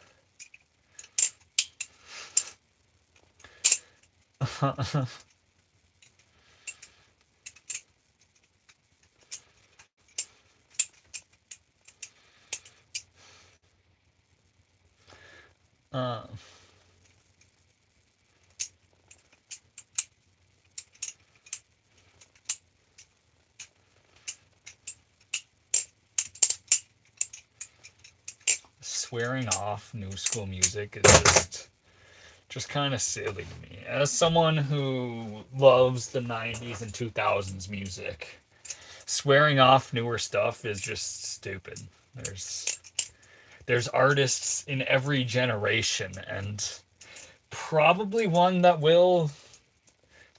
uh, Swearing off new school music is just kind of silly to me. As someone who loves the 90s and 2000s music, swearing off newer stuff is just stupid. There's artists in every generation, and probably one that will,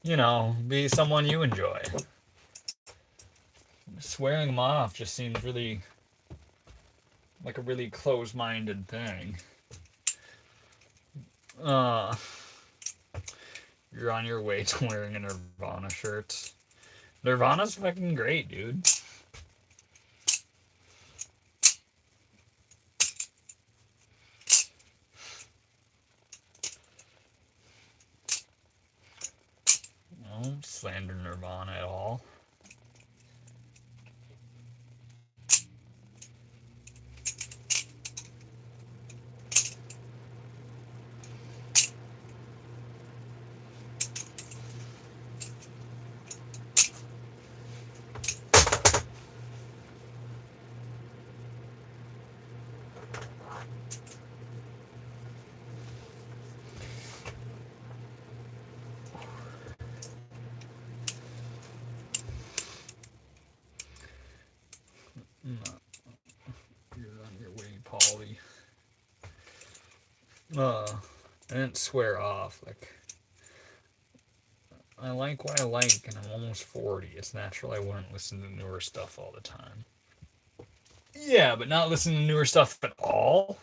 be someone you enjoy. Swearing them off just seems really like a really close-minded thing. You're on your way to wearing a Nirvana shirt. Nirvana's fucking great, dude. I don't slander Nirvana at all. You're on your way, Polly. I didn't swear off. Like, I like what I like, and I'm almost 40. It's natural I wouldn't listen to newer stuff all the time. Yeah, but not listen to newer stuff at all?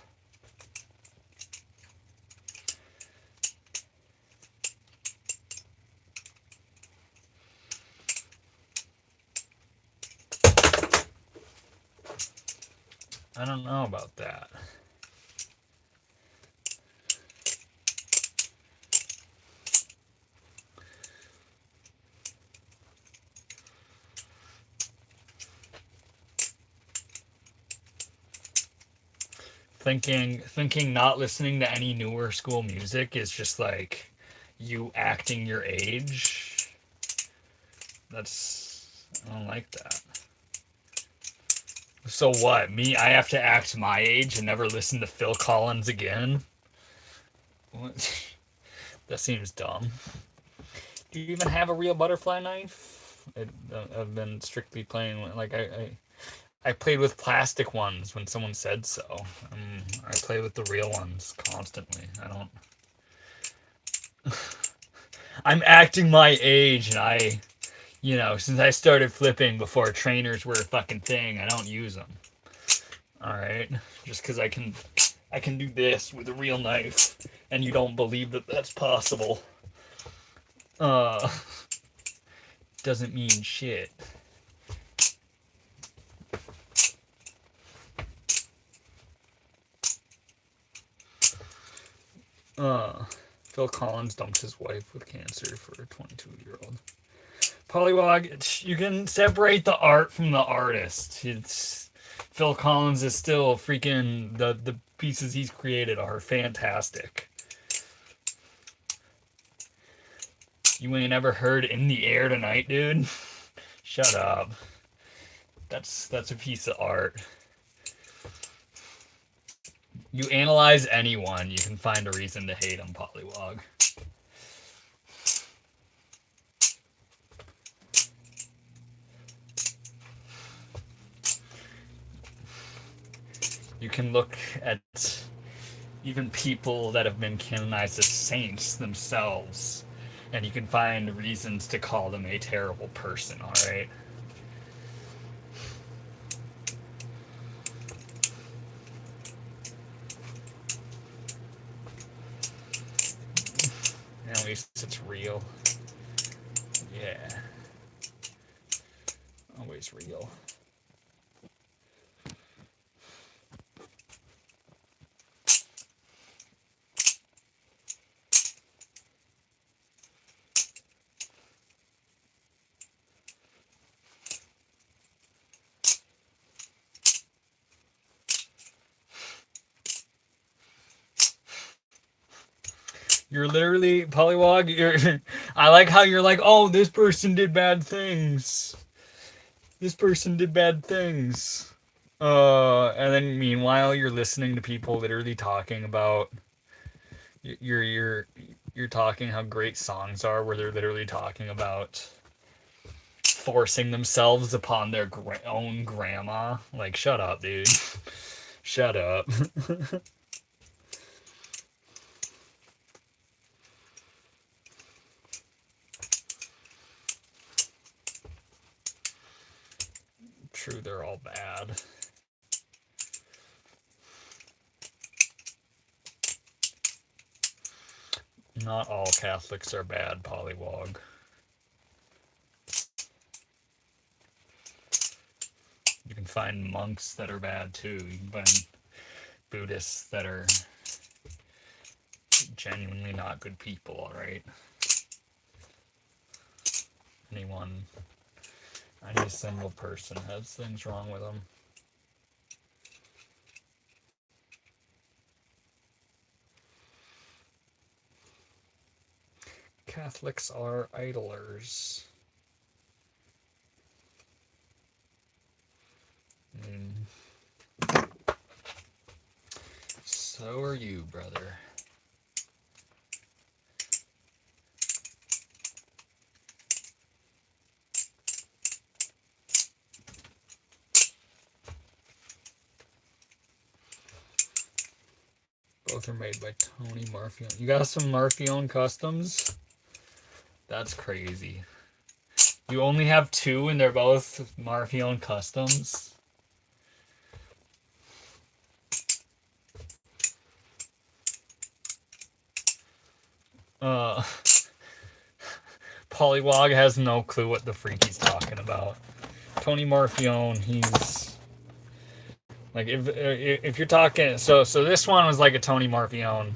I don't know about that. Thinking not listening to any newer school music is just like you acting your age. I don't like that. So what? I have to act my age and never listen to Phil Collins again? What? That seems dumb. Do you even have a real butterfly knife? I've been strictly playing like I played with plastic ones when someone said so. I play with the real ones constantly. I'm acting my age, and since I started flipping before trainers were a fucking thing, I don't use them. All right, just because I can do this with a real knife, and you don't believe that that's possible. Doesn't mean shit. Phil Collins dumped his wife with cancer for a 22-year-old. Pollywog, you can separate the art from the artist. Phil Collins is still freaking the pieces he's created are fantastic. You ain't ever heard In the Air Tonight, dude? Shut up. That's a piece of art. You analyze anyone, you can find a reason to hate him, Pollywog. You can look at even people that have been canonized as saints themselves, and you can find reasons to call them a terrible person, alright? At least it's real. Yeah. Always real. You're literally, Pollywog, I like how you're like, oh, this person did bad things. This person did bad things. And then meanwhile, you're listening to people literally talking about, you're talking how great songs are, where they're literally talking about forcing themselves upon their own grandma. Like, shut up, dude. Shut up. True, they're all bad. Not all Catholics are bad, Pollywog. You can find monks that are bad too. You can find Buddhists that are genuinely not good people, alright? Any single person has things wrong with them. Catholics are idlers. So are you, brother. Both are made by Tony Marfione. You got some Marfione customs? That's crazy. You only have two and they're both Marfione customs? Pollywog has no clue what the freak he's talking about. Tony Marfione, he's like, if you're talking, so this one was like a Tony Marfione,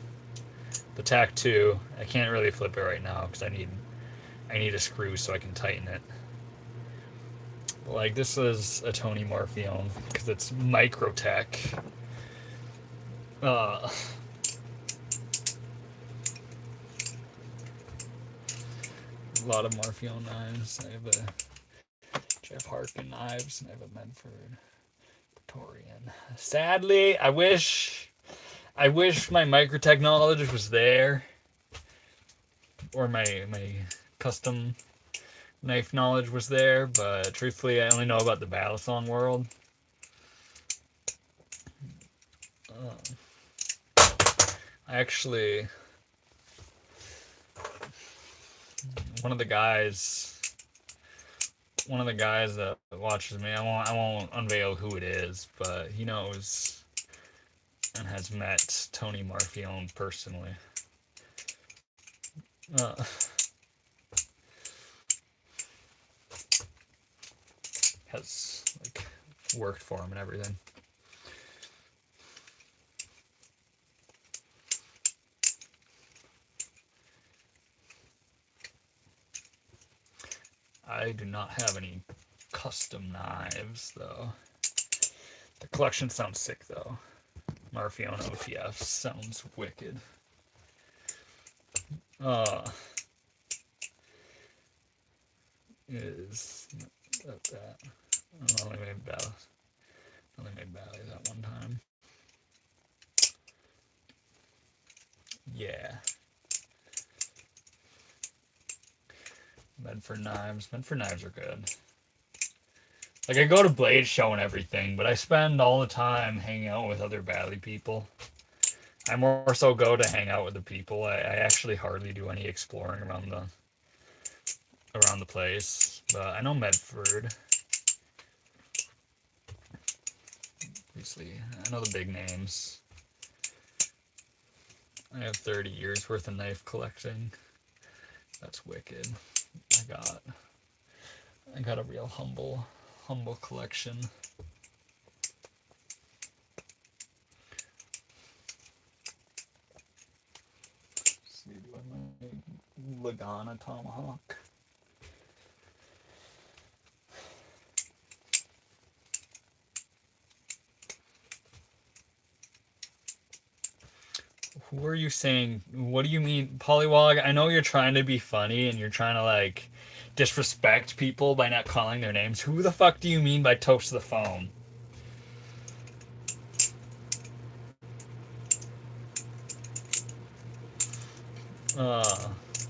the TAC 2. I can't really flip it right now because I need a screw so I can tighten it. But like, this is a Tony Marfione because it's Microtech. A lot of Marfione knives. I have a Jeff Harkin knives, and I have a Medford Praetorian. Sadly, I wish my Microtech knowledge was there, or my custom knife knowledge was there, but truthfully, I only know about the Battlesong world. Actually, one of the guys that watches me, I won't unveil who it is, but he knows and has met Tony Marfione personally. Has like worked for him and everything. I do not have any custom knives though. The collection sounds sick though. Marfiona OTF sounds wicked. Is that I only made Bally that one time. Yeah. Medford Knives are good. Like, I go to Blade Show and everything, but I spend all the time hanging out with other Bally people. I more so go to hang out with the people. I actually hardly do any exploring around the place. But I know Medford. Obviously, I know the big names. I have 30 years worth of knife collecting. That's wicked. I got a real humble collection. Let's see, do I my Lagana Tomahawk? Who are you saying? What do you mean, Polywog? I know you're trying to be funny and you're trying to like disrespect people by not calling their names. Who the fuck do you mean by toast the phone?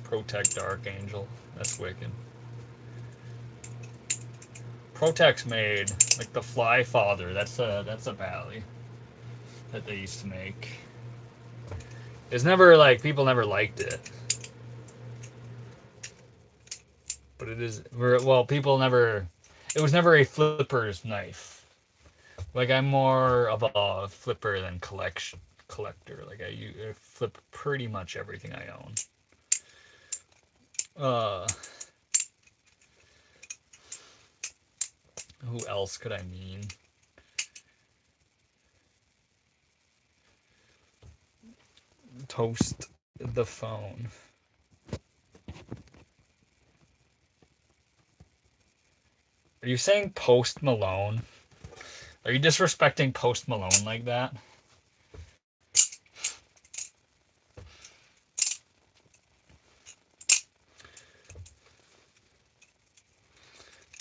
Protect Archangel. That's wicked. Protect's made like the Fly Father. That's a Bally that they used to make. It's never like people never liked it, but it is well. People never. It was never a flipper's knife. Like, I'm more of a flipper than collector. Like, I flip pretty much everything I own. Who else could I mean? Toast the phone. Are you saying Post Malone? Are you disrespecting Post Malone like that?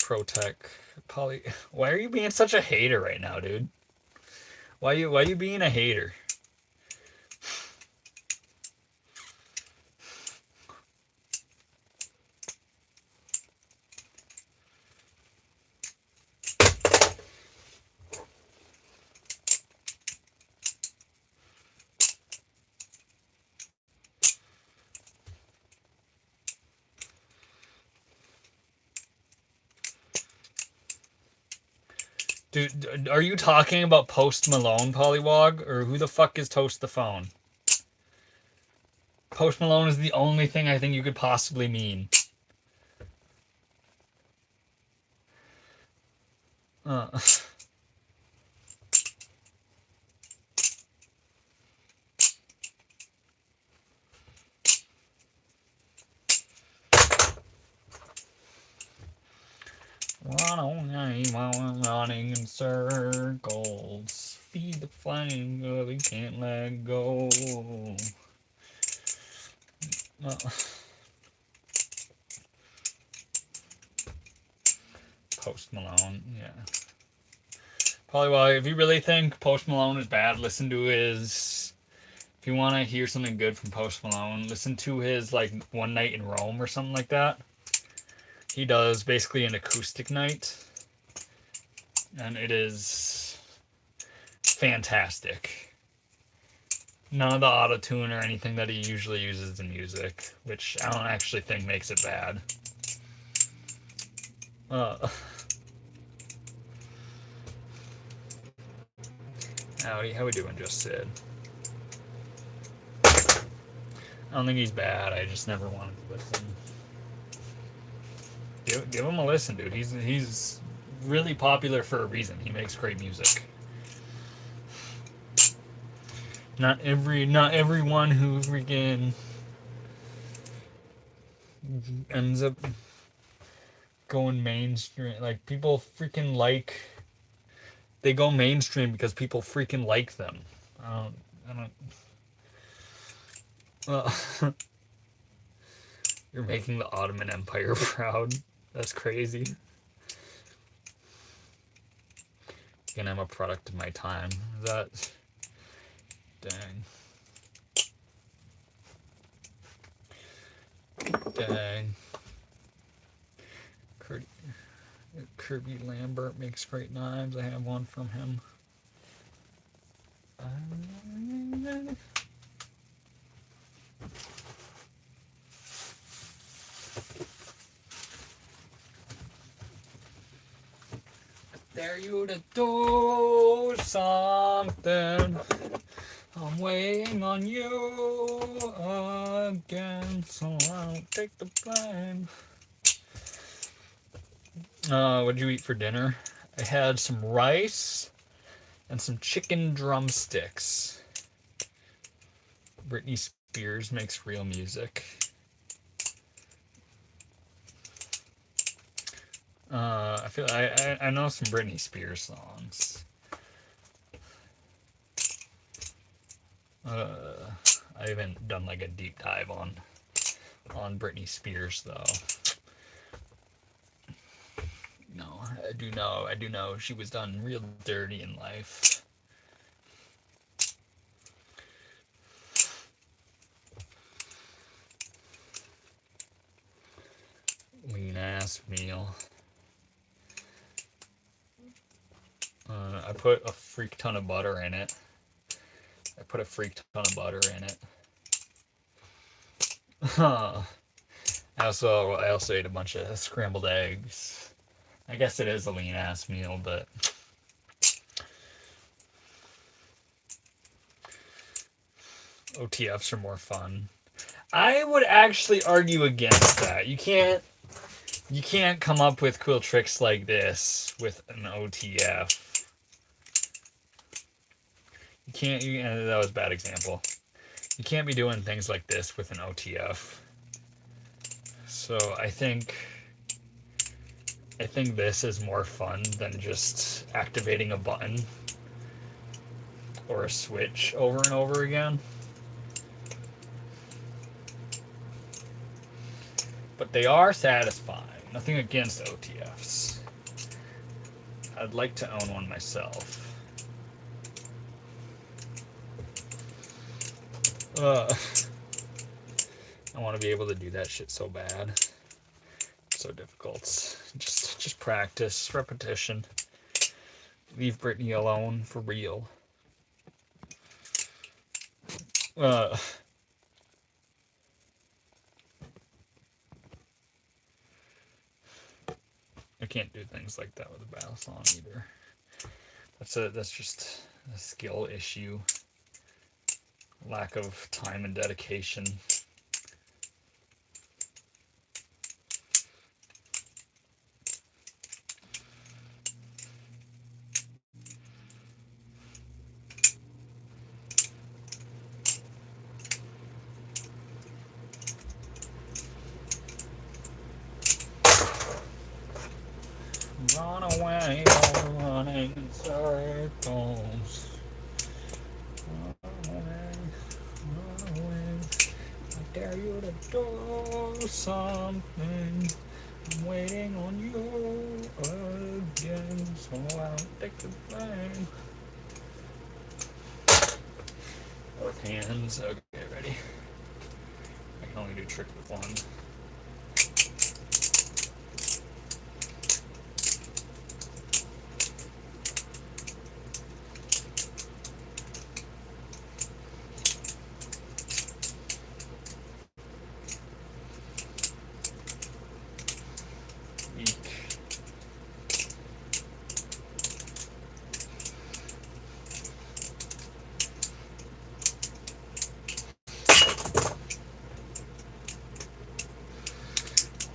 Protect Poly. Why are you being such a hater right now, dude? Why you being a hater? Dude, are you talking about Post Malone, Polywog? Or who the fuck is Toast the Phone? Post Malone is the only thing I think you could possibly mean. Running in circles. Feed the flame, we can't let go. Post Malone, yeah. Probably why, if you really think Post Malone is bad, listen to his. If you want to hear something good from Post Malone, listen to his like One Night in Rome or something like that. He does basically an acoustic night, and it is fantastic. None of the auto-tune or anything that he usually uses in music, which I don't actually think makes it bad. Howdy, how we doing, Just Sid? I don't think he's bad, I just never wanted to listen. Give him a listen, dude. He's really popular for a reason. He makes great music. Not everyone who freaking ends up going mainstream. Like, people freaking like they go mainstream because people freaking like them. I don't. You're making the Ottoman Empire proud. That's crazy. Again, I'm a product of my time. That. Dang. Dang. Kirby Lambert makes great knives. I have one from him. Dare you to do something. I'm waiting on you again, so I don't take the blame. What'd you eat for dinner? I had some rice and some chicken drumsticks. Britney Spears makes real music. I know some Britney Spears songs. I haven't done like a deep dive on Britney Spears though. No, I do know she was done real dirty in life. Lean ass meal. I put a freak ton of butter in it. I also ate a bunch of scrambled eggs. I guess it is a lean ass meal, but OTFs are more fun. I would actually argue against that. You can't come up with cool tricks like this with an OTF. That was a bad example. You can't be doing things like this with an OTF. So I think this is more fun than just activating a button or a switch over and over again. But they are satisfying. Nothing against OTFs. I'd like to own one myself. I want to be able to do that shit so bad. It's so difficult. Just practice, repetition. Leave Britney alone for real. I can't do things like that with a battle song either. That's just a skill issue. Lack of time and dedication. Run away, all running in circles. Run away. I dare you to do something. I'm waiting on you again, so I don't take the blame. Both hands. Okay, ready. I can only do trick with one.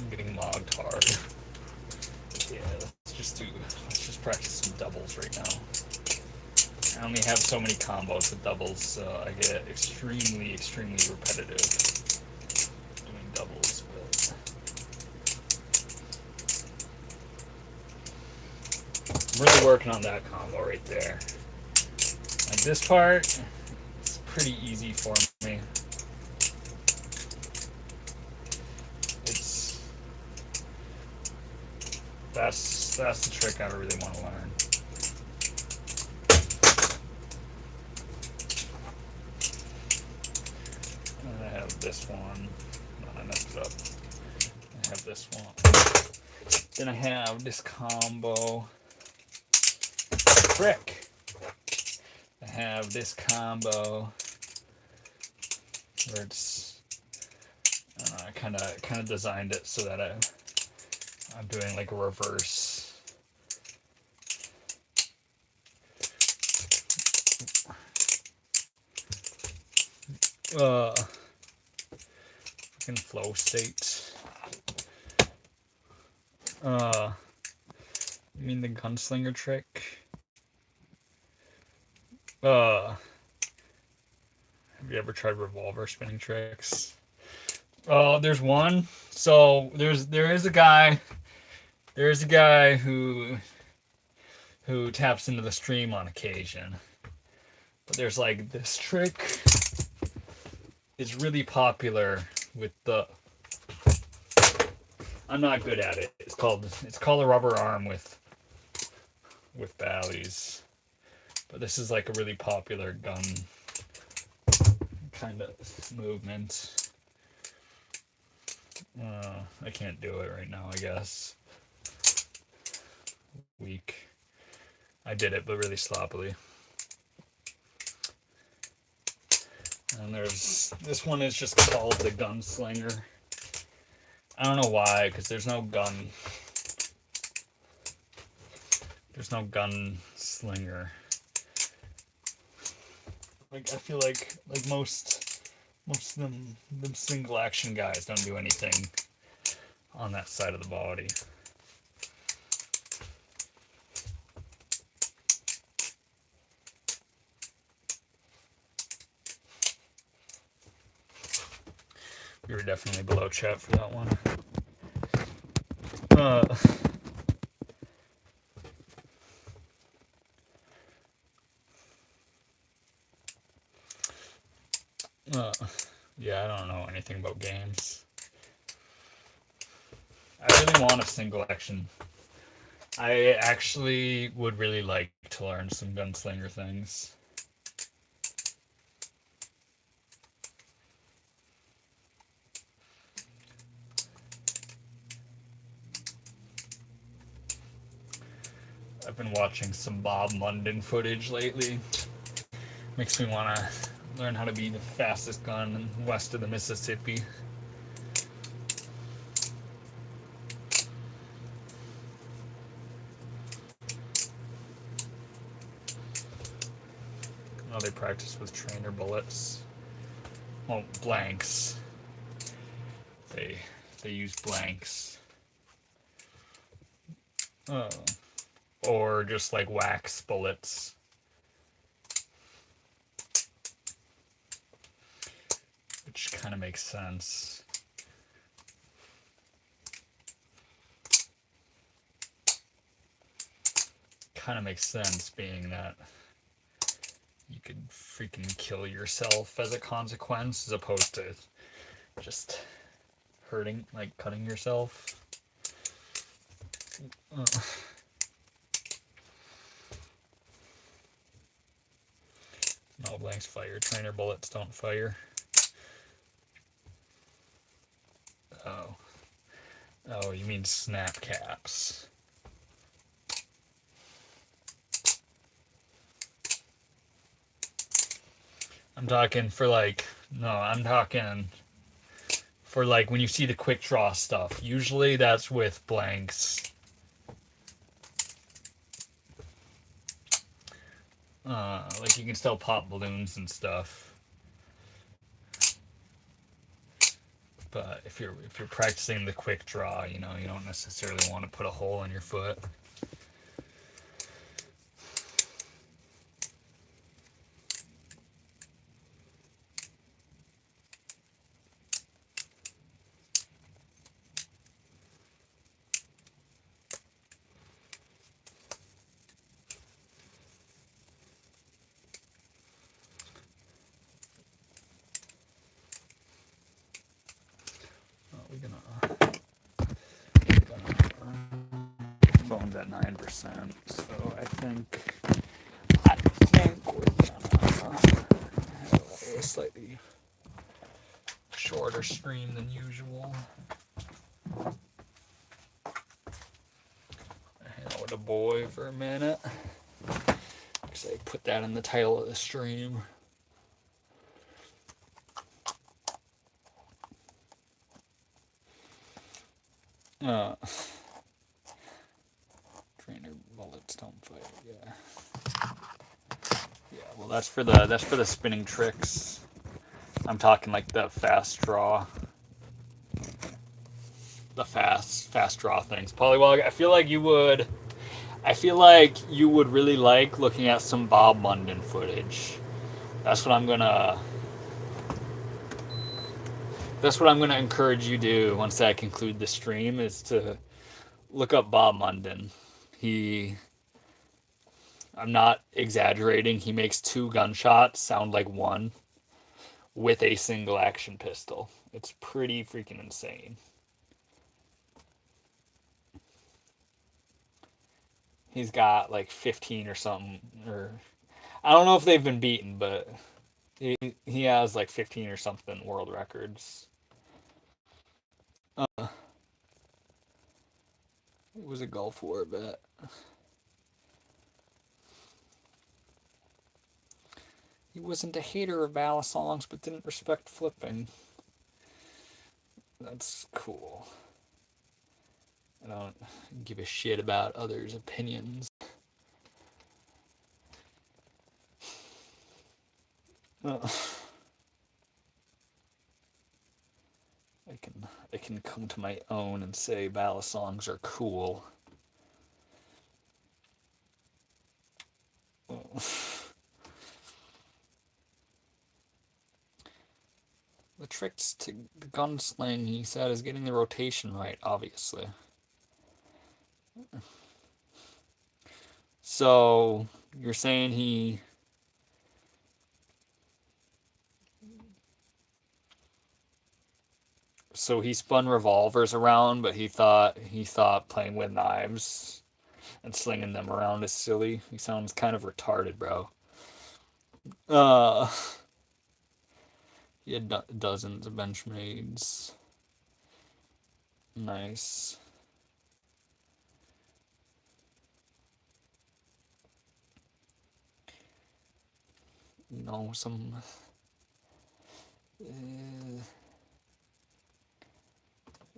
I'm getting mogged hard. Yeah, let's just practice some doubles right now. I only have so many combos with doubles, so I get extremely repetitive doing doubles, but I'm really working on that combo right there. Like this part, it's pretty easy for me. It's that's the trick I really want to learn. And I have this one. No, I messed it up. I have this one. Then I have this combo trick. I have this combo where it's I kind of designed it so that I'm doing like a reverse. Fucking flow state. You mean the gunslinger trick? Have you ever tried revolver spinning tricks? There's one. So there is a guy who taps into the stream on occasion. But there's like this trick is really popular with the. I'm not good at it. It's called a rubber arm with ballies. But this is like a really popular gun kind of movement. I can't do it right now, I guess. Weak. I did it, but really sloppily. And there's this one is just called the gunslinger. I don't know why, because there's no gun. There's no gunslinger. Like I feel like most of them single action guys don't do anything on that side of the body. We were definitely below chat for that one. Yeah, I don't know anything about games. I really want a single action. I actually would really like to learn some gunslinger things. I've been watching some Bob Munden footage lately. Makes me want to learn how to be the fastest gun west of the Mississippi. Oh, they practice with trainer bullets. Well, blanks. They use blanks. Or just like wax bullets. Which kind of makes sense. Kind of makes sense, being that you could freaking kill yourself as a consequence, as opposed to just hurting, like cutting yourself. No blanks fire. Trainer bullets don't fire. Oh, you mean snap caps. I'm talking for like, no, I'm talking for like when you see the quick draw stuff. Usually that's with blanks. Like you can still pop balloons and stuff. But if you're practicing the quick draw, you know, you don't necessarily want to put a hole in your foot. phone's at 9%, so I think we're gonna have a slightly shorter stream than usual. Hang out with a boy for a minute, because I put that in the title of the stream. Trainer bullets don't fight. Yeah. Well, that's for the spinning tricks. I'm talking like the fast draw, the fast draw things. Polywog, I feel like you would really like looking at some Bob Munden footage. That's what I'm gonna encourage you to do once I conclude the stream, is to look up Bob Munden. I'm not exaggerating, he makes 2 gunshots sound like 1 with a single action pistol. It's pretty freaking insane. He's got like 15 or something, or I don't know if they've been beaten, but he has like 15 or something world records. It was a Gulf War bet. He wasn't a hater of balisongs, but didn't respect flipping. That's cool. I don't give a shit about others' opinions. I can come to my own and say balisongs are cool. The tricks to gunsling, he said, is getting the rotation right, obviously. So, you're saying he spun revolvers around, but he thought playing with knives and slinging them around is silly. He sounds kind of retarded, bro. He had dozens of Benchmades. Nice. You know, some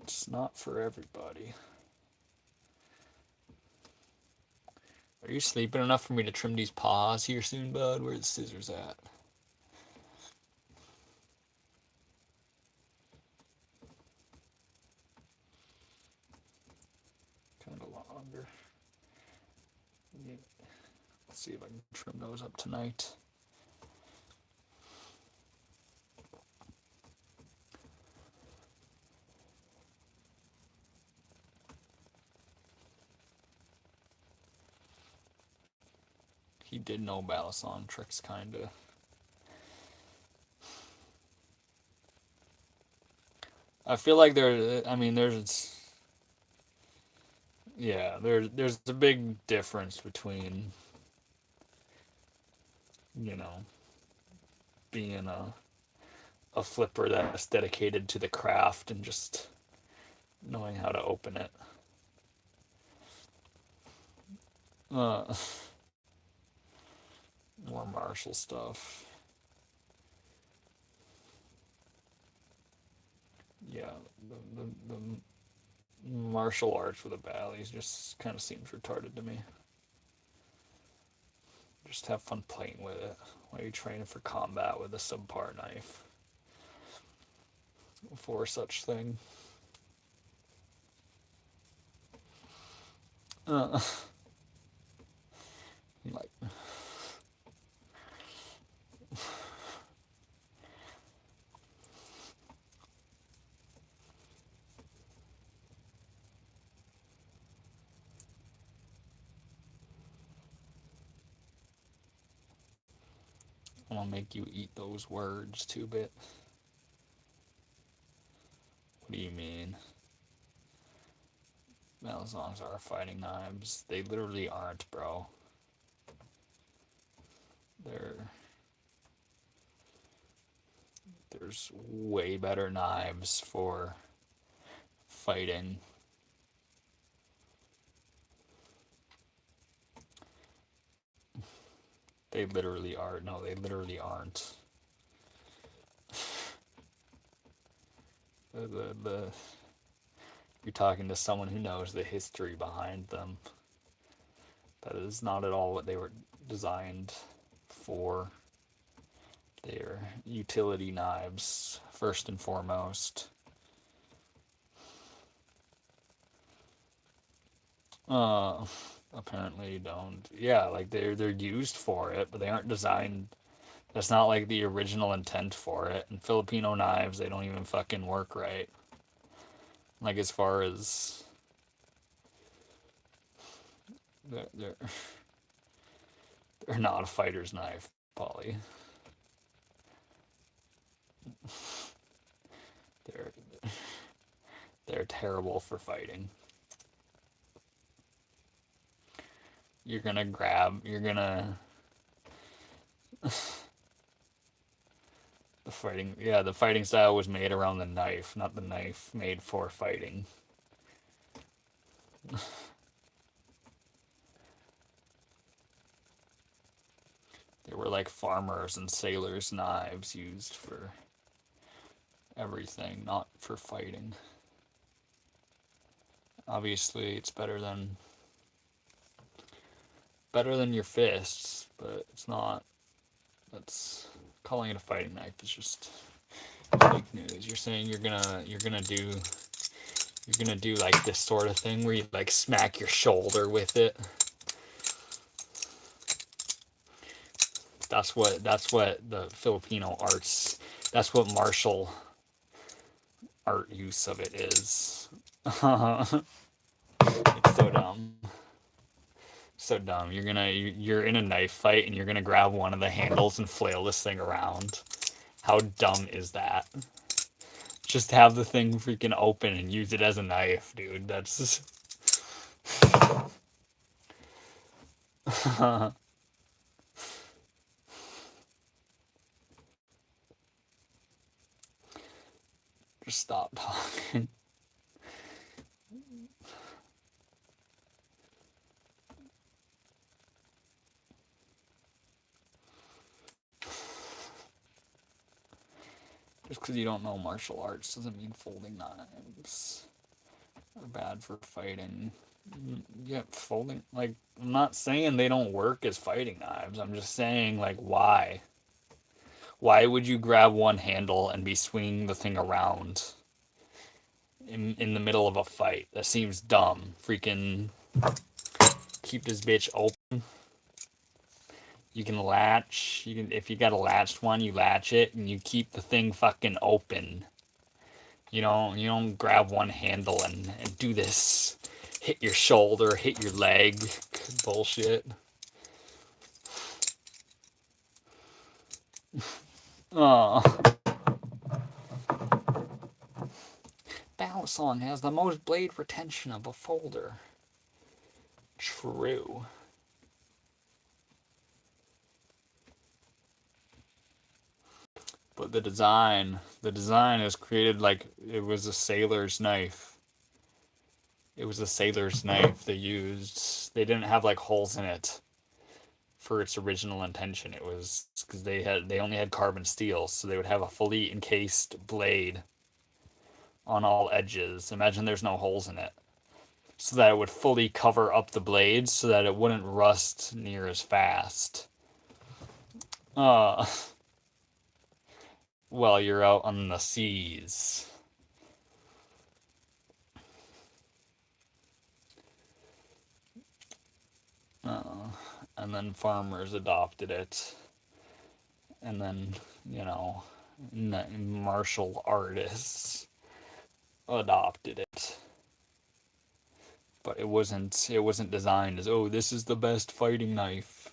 it's not for everybody. Are you sleeping enough for me to trim these paws here soon, bud? Where are the scissors at? Kind of longer. Yeah. Let's see if I can trim those up tonight. He did know balisong tricks, kinda. I feel like there's a big difference between, you know, being a flipper that's dedicated to the craft and just knowing how to open it. More martial stuff. Yeah, the martial arts with a Bally's just kind of seems retarded to me. Just have fun playing with it while you're training for combat with a subpar knife. For such thing. Like, I'm gonna make you eat those words, 2-bit. What do you mean? Malazans are fighting knives. They literally aren't, bro. There's way better knives for fighting. They literally are. No, they literally aren't. You're talking to someone who knows the history behind them. That is not at all what they were designed for. They're utility knives, first and foremost. Apparently don't. Yeah, like they're used for it, but they aren't designed. That's not like the original intent for it. And Filipino knives, they don't even fucking work right. Like as far as they're they're not a fighter's knife, Polly. They're they're terrible for fighting. You're gonna grab. You're gonna the fighting. Yeah, the fighting style was made around the knife, not the knife made for fighting. They were like farmers and sailors' knives used for everything, not for fighting. Obviously, it's better than your fists, but it's not. That's calling it a fighting knife is just fake news. You're saying you're gonna do like this sort of thing where you like smack your shoulder with it. That's what the Filipino arts. That's what martial art use of it is. It's so dumb. So dumb. You're in a knife fight and you're gonna grab one of the handles and flail this thing around. How dumb is that? Just have the thing freaking open and use it as a knife, dude. That's just... Just stop talking. Just because you don't know martial arts doesn't mean folding knives are bad for fighting. Yeah, folding, like, I'm not saying they don't work as fighting knives. I'm just saying, like, why? Why would you grab one handle and be swinging the thing around in the middle of a fight? That seems dumb. Freaking keep this bitch open. You can latch. You can, if you got a latched one, you latch it and you keep the thing fucking open. You don't grab one handle and do this. Hit your shoulder, hit your leg. Bullshit. Oh. Balisong has the most blade retention of a folder. True. But the design is created like it was a sailor's knife. It was a sailor's knife they used. They didn't have like holes in it for its original intention. It was because they only had carbon steel, so they would have a fully encased blade on all edges. Imagine there's no holes in it, so that it would fully cover up the blades, so that it wouldn't rust near as fast. While you're out on the seas. And then farmers adopted it. And then, martial artists adopted it. But it wasn't designed as, oh, this is the best fighting knife.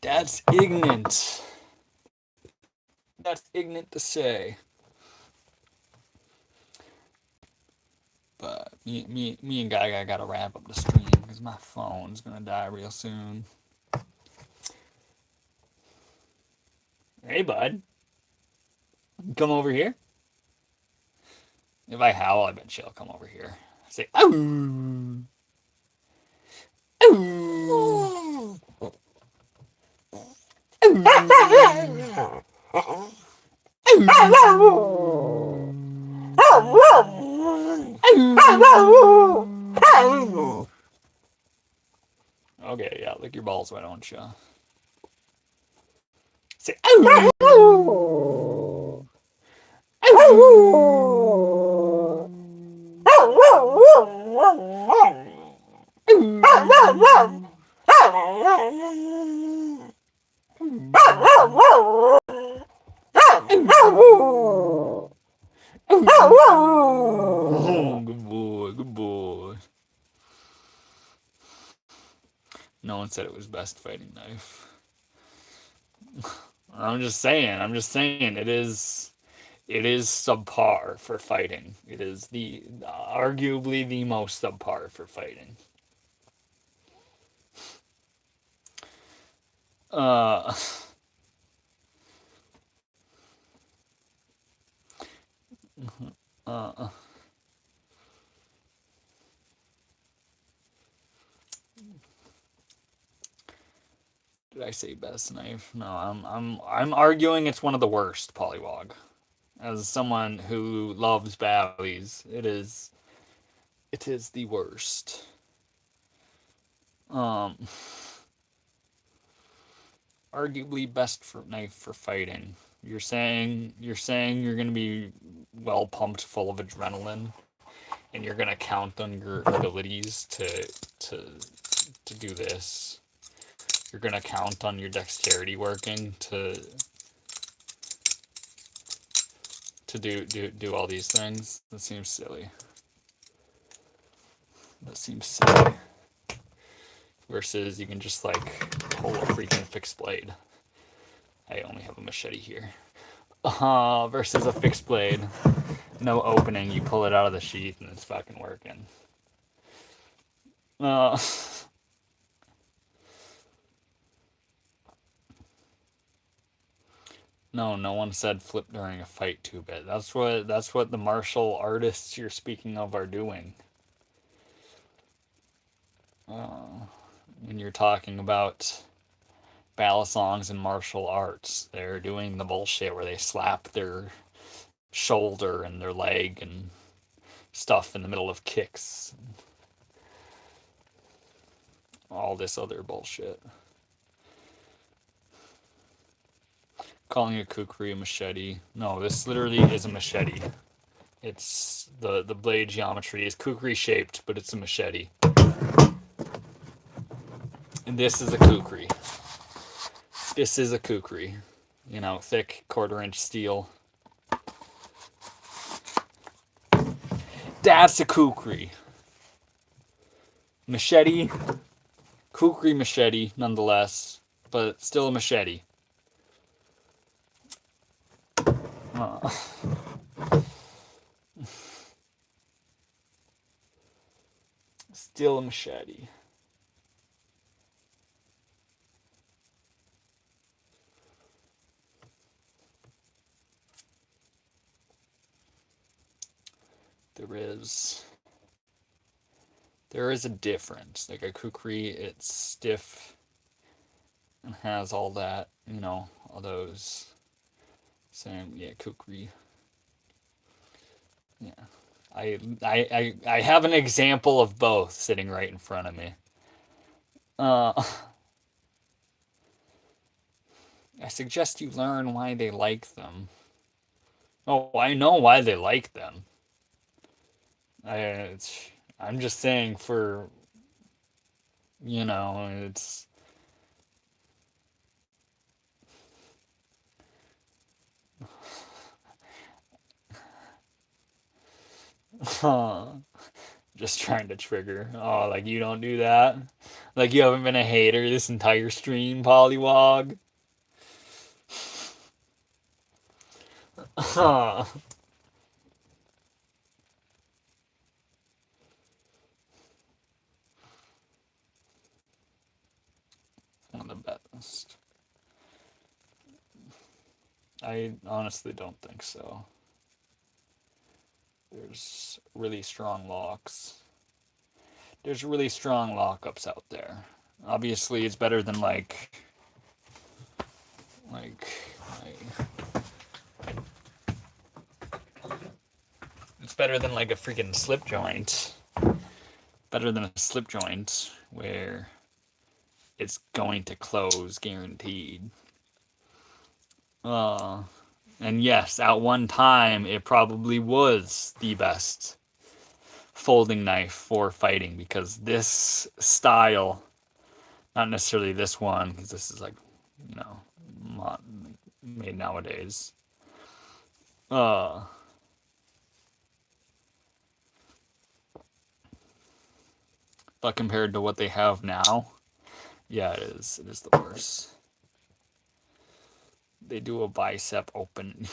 That's ignorant. That's ignorant to say. But me and Gaga gotta wrap up the stream because my phone's gonna die real soon. Hey, bud, come over here. If I howl, I bet she'll come over here. Say, ooh, ooh, ooh. Okay, yeah, lick your balls, why don't you? Say, ooh, good boy, good boy. No one said it was best fighting knife. I'm just saying, it is subpar for fighting. It is the arguably the most subpar for fighting. Uh, uh, did I say best knife? No, I'm arguing it's one of the worst, Polywog. As someone who loves Bally's, it is the worst. Um, arguably best for knife for fighting. You're saying you're gonna be well pumped, full of adrenaline, and you're gonna count on your abilities to to do this. You're gonna count on your dexterity working to do all these things. That seems silly. That seems silly. Versus you can just like pull a freaking fixed blade. I only have a machete here. Versus a fixed blade. No opening, you pull it out of the sheath and it's fucking working. Uh, no, no one said flip during a fight 2-bit. That's what the martial artists you're speaking of are doing. When you're talking about balisongs and martial arts, they're doing the bullshit where they slap their shoulder and their leg and stuff in the middle of kicks. All this other bullshit. Calling a kukri a machete. No, this literally is a machete. It's the blade geometry is kukri shaped, but it's a machete. And this is a kukri. This is a kukri. You know, thick 1/4 inch steel. That's a kukri. Machete. Kukri machete, nonetheless, but still a machete. Still a machete. There is a difference. Like a kukri, it's stiff and has all that, all those same, yeah, kukri. Yeah. I have an example of both sitting right in front of me. Uh, I suggest you learn why they like them. Oh, I know why they like them. I'm just saying it's just trying to trigger. Oh, like you don't do that? Like you haven't been a hater this entire stream, Polywog? the best. I honestly don't think so. There's really strong locks. There's really strong lockups out there. Obviously, it's better than like it's better than like a freaking slip joint. Better than a slip joint where it's going to close guaranteed. And yes, at one time it probably was the best folding knife for fighting, because this style, not necessarily this one, because this is like, you know, made nowadays. But compared to what they have now, yeah, it is the worst. They do a bicep open.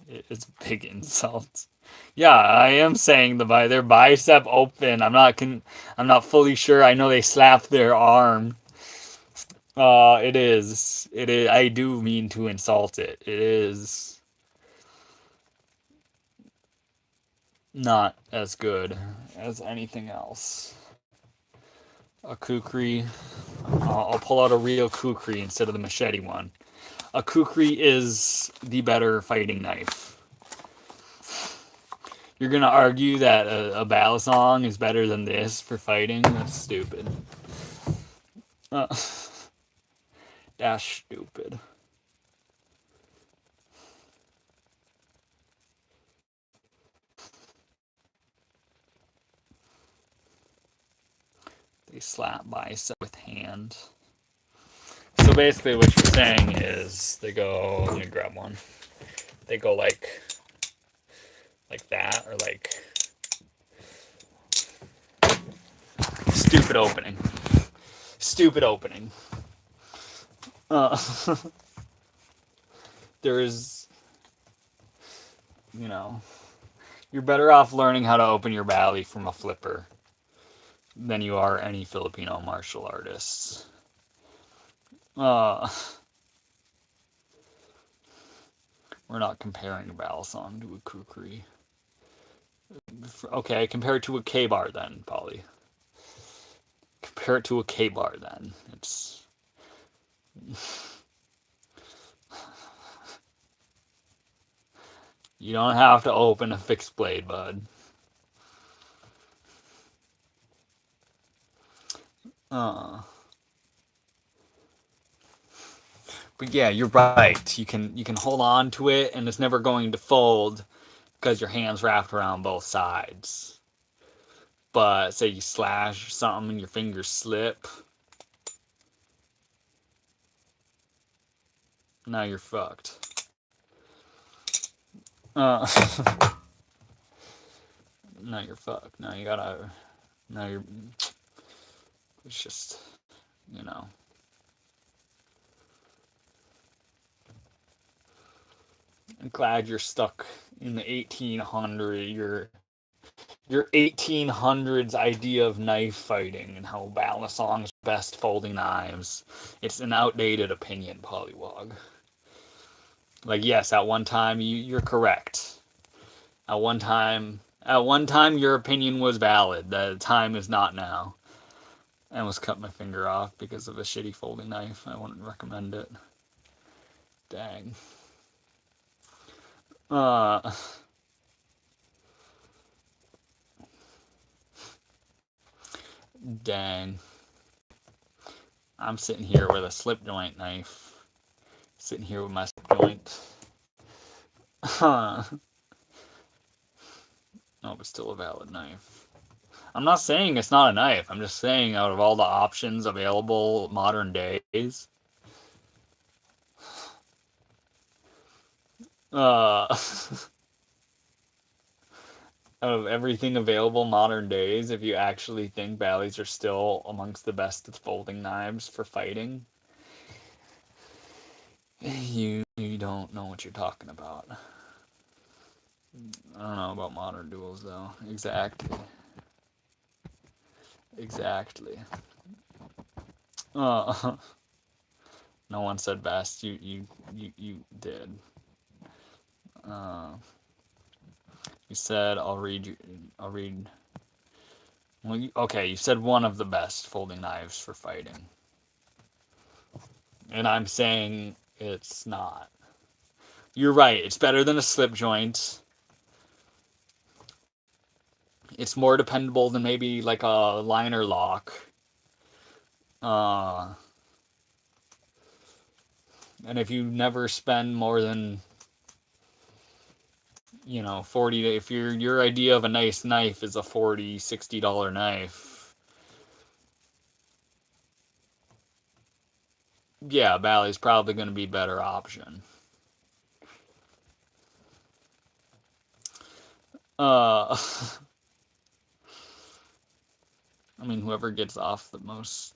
It's a big insult. Yeah, I am saying their bicep open. I'm not fully sure. I know they slap their arm. It is. It is. I do mean to insult it. It is not as good as anything else. A kukri. I'll pull out a real kukri instead of the machete one. A kukri is the better fighting knife. You're gonna argue that a balisong is better than this for fighting? That's stupid. That's stupid. They slap bicep with hand. So basically what you're saying is they go, let me grab one. They go like that, or like stupid opening. Stupid opening. There's, you know, you're better off learning how to open your bally from a flipper than you are any Filipino martial artists. We're not comparing a balisong to a kukri. Okay, compare it to a K-bar then, Polly. Compare it to a K-bar then. It's... You don't have to open a fixed blade, bud. But yeah, you're right. You can hold on to it, and it's never going to fold because your hand's wrapped around both sides. But say you slash something and your fingers slip, now you're fucked. Now you're fucked. Now you're. It's just, you know. I'm glad you're stuck in the 1800s. Your 1800s idea of knife fighting and how balisongs are best folding knives. It's an outdated opinion, Pollywog. Like, yes, at one time you're correct. At one time your opinion was valid. The time is not now. I almost cut my finger off because of a shitty folding knife. I wouldn't recommend it. Dang. Dang. I'm sitting here with a slip joint knife. Sitting here with my slip joint. No, but still a valid knife. I'm not saying it's not a knife. I'm just saying out of all the options available modern days, out of everything available modern days, if you actually think Bally's are still amongst the best folding knives for fighting, you don't know what you're talking about. I don't know about modern duels though. Exactly. No one said best. You did. Uh, you said I'll read. I'll read. Well, okay. You said one of the best folding knives for fighting, and I'm saying it's not. You're right. It's better than a slip joint. It's more dependable than maybe like a liner lock. Uh, and if you never spend more than 40, if your idea of a nice knife is a $40-$60 knife, yeah, Bally's probably going to be a better option. uh I mean, whoever gets off the most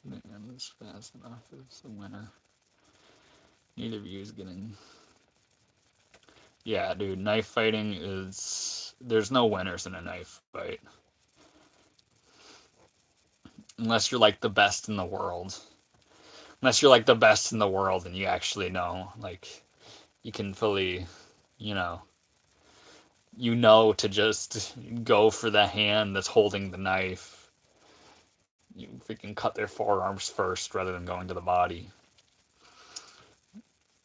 is fast enough is the winner. Neither of you is getting. Yeah, dude, knife fighting is. There's no winners in a knife fight. Unless you're like the best in the world. Unless you're like the best in the world and you actually know. Like, you can fully, you know, to just go for the hand that's holding the knife. You freaking cut their forearms first rather than going to the body.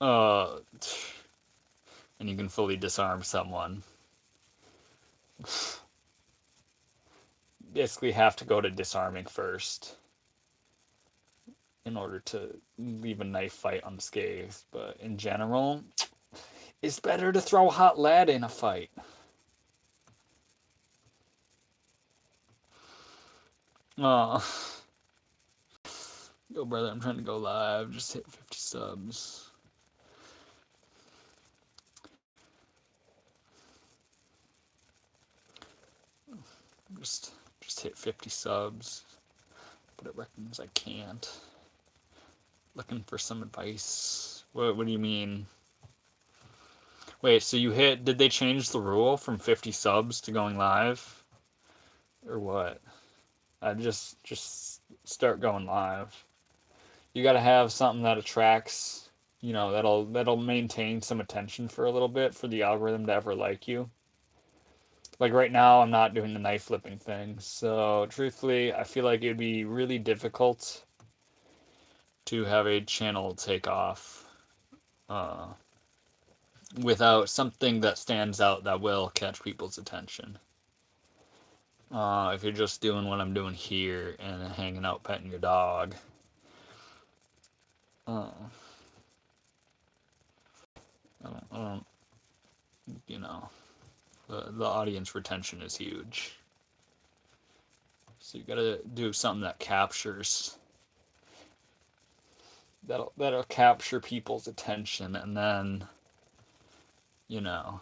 Uh, and you can fully disarm someone. Basically have to go to disarming first in order to leave a knife fight unscathed. But in general, it's better to throw hot lead in a fight. Uh, Yo, brother, I'm trying to go live. Just hit 50 subs. Just hit 50 subs. But it reckons I can't. Looking for some advice. What do you mean? Wait, so did they change the rule from 50 subs to going live? Or what? I just start going live. You got to have something that attracts, that'll maintain some attention for a little bit for the algorithm to ever like you. Like right now, I'm not doing the knife flipping thing, so truthfully, I feel like it'd be really difficult to have a channel take off uh, without something that stands out that will catch people's attention. If you're just doing what I'm doing here and hanging out petting your dog, uh, I don't, the audience retention is huge. So you gotta do something that captures, that'll capture people's attention, and then, you gotta,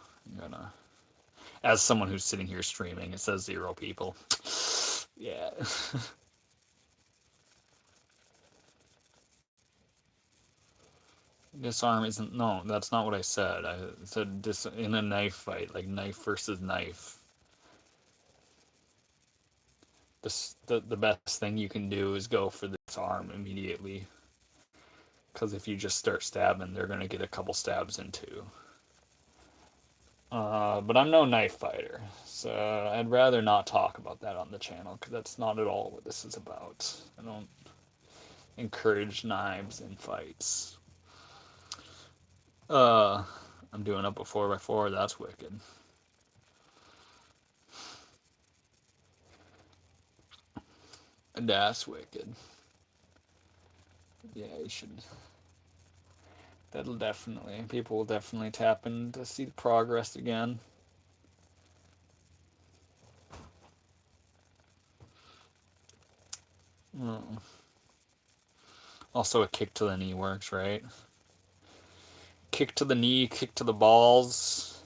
as someone who's sitting here streaming, it says 0 people. Yeah. Disarm isn't. No, that's not what I said. I said in a knife fight, like knife versus knife. The best thing you can do is go for the disarm immediately. Because if you just start stabbing, they're gonna get a couple stabs into. But I'm no knife fighter, so I'd rather not talk about that on the channel because that's not at all what this is about. I don't encourage knives in fights. I'm doing up a 4x4. That's wicked. That's wicked. Yeah, you should. People will definitely tap in to see the progress again. Oh. Also, a kick to the knee works, right? Kick to the knee, kick to the balls.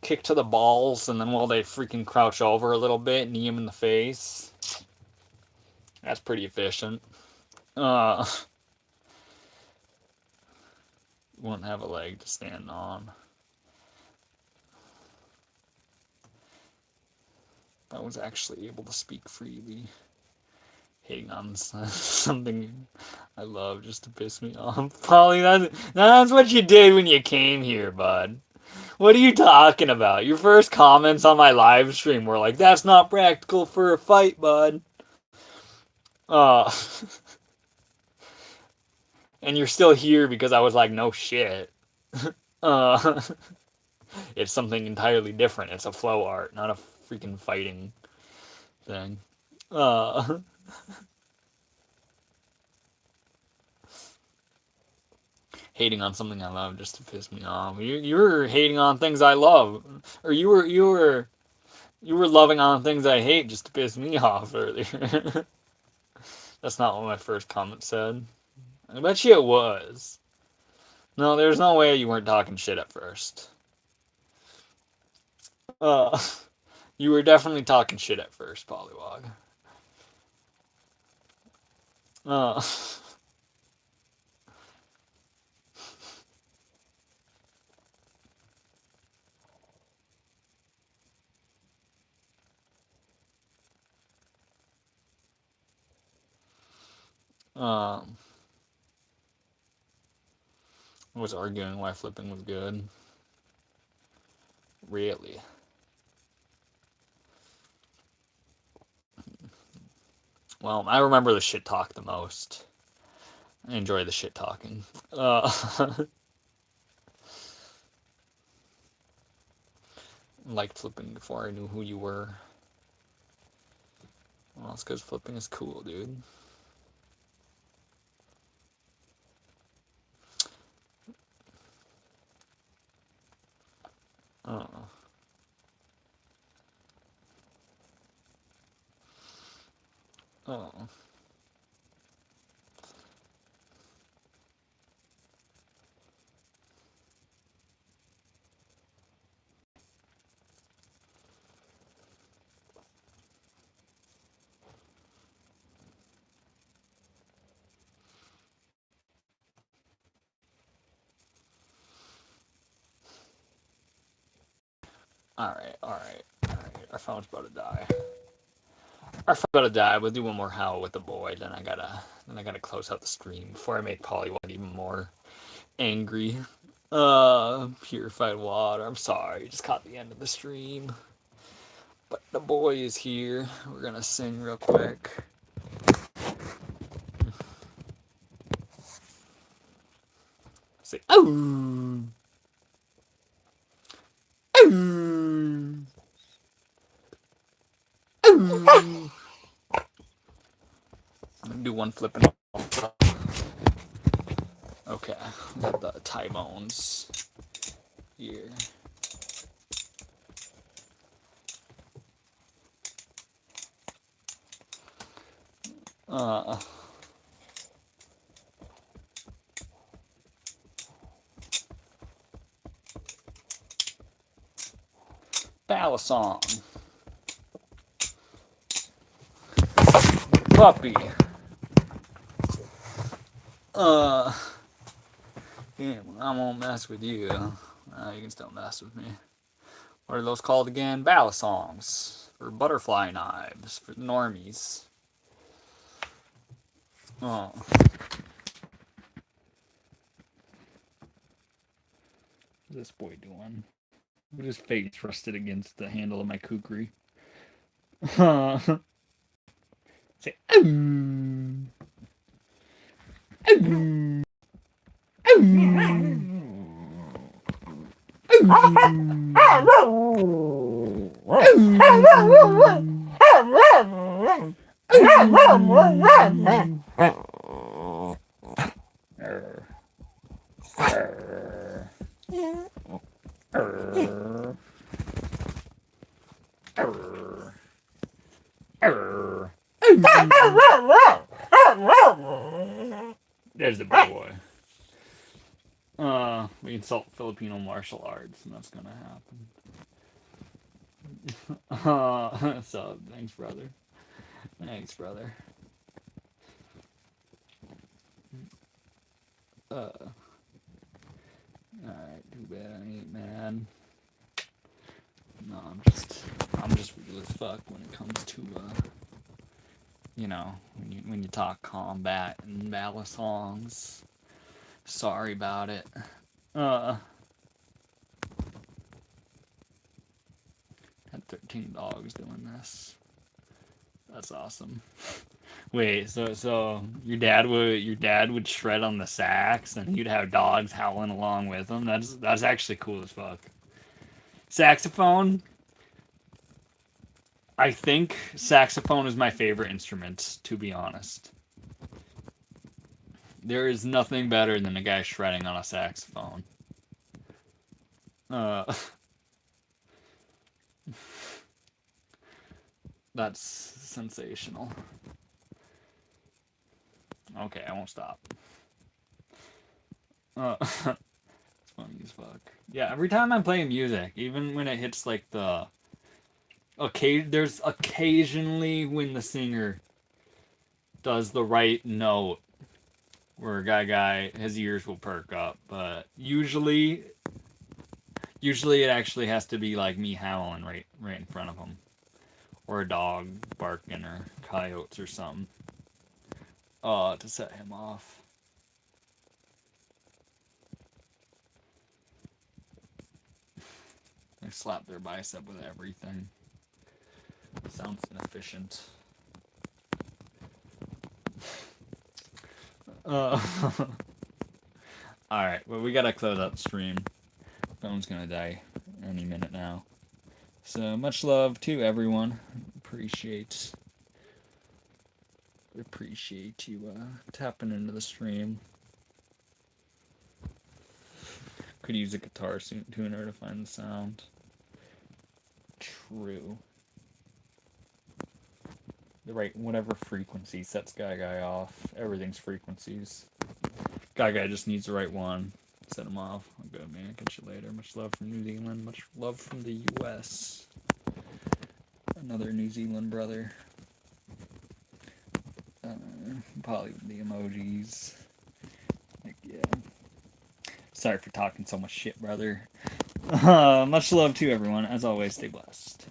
Kick to the balls, and then while they freaking crouch over a little bit, knee him in the face. That's pretty efficient. Won't have a leg to stand on. I was actually able to speak freely. hating on something I love just to piss me off. Polly, that's what you did when you came here, bud. What are you talking about? Your first comments on my live stream were like, that's not practical for a fight, bud. Uh, and you're still here because I was like, no shit. Uh, it's something entirely different. It's a flow art, not a freaking fighting thing. Hating on something I love just to piss me off. You were hating on things I love, or you were loving on things I hate just to piss me off earlier. That's not what my first comment said. I bet you it was. No, there's no way you weren't talking shit at first. You were definitely talking shit at first, Pollywog. Uh, um, I was arguing why flipping was good. Really. Well, I remember the shit talk the most. I enjoy the shit talking. Liked flipping before I knew who you were. Well, it's because flipping is cool, dude. Oh. Alright. Our phone's about to die. We'll do one more howl with the boy, then I gotta close out the stream before I make Pollywog even more angry. Purified water. I'm sorry, just caught the end of the stream. But the boy is here. We're gonna sing real quick. Say, oh! Oh! Oh! I'm gonna do one flipping. Okay, got the tie bones here. Ballad song. Puppy. Yeah, I won't mess with you. You can still mess with me. What are those called again? Ballad songs. For butterfly knives. For normies. Oh. What's this boy doing? With his face rested against the handle of my kukri. Say, oh. Oh. There's the big boy. We insult Filipino martial arts, and that's gonna happen. So, thanks, brother. Thanks, brother. Alright, too bad I ain't mad. No, I'm just real as fuck when it comes to you know, when you talk combat and battle songs. Sorry about it. Had 13 dogs doing this. That's awesome. Wait, so your dad would shred on the sax and you'd have dogs howling along with him. That's actually cool as fuck. Saxophone. I think saxophone is my favorite instrument, to be honest. There is nothing better than a guy shredding on a saxophone. That's sensational. Okay, I won't stop. It's funny as fuck. Yeah, every time I'm playing music, even when it hits like there's occasionally when the singer does the right note where guy his ears will perk up, but usually it actually has to be like me howling right in front of him, or a dog barking, or coyotes or something. To set him off. They slap their bicep with everything. Sounds inefficient. Alright, well, we gotta close out the stream. Phone's gonna die any minute now. So, much love to everyone. Appreciate you tapping into the stream. Could use a guitar tuner to find the sound. True. The right, whatever frequency sets Guy off. Everything's frequencies. Guy just needs the right one. Set him off. I'm good, man. Catch you later. Much love from New Zealand. Much love from the U.S. Another New Zealand brother. Probably the emojis. Heck yeah. Sorry for talking so much shit, brother. Much love to everyone. As always, stay blessed.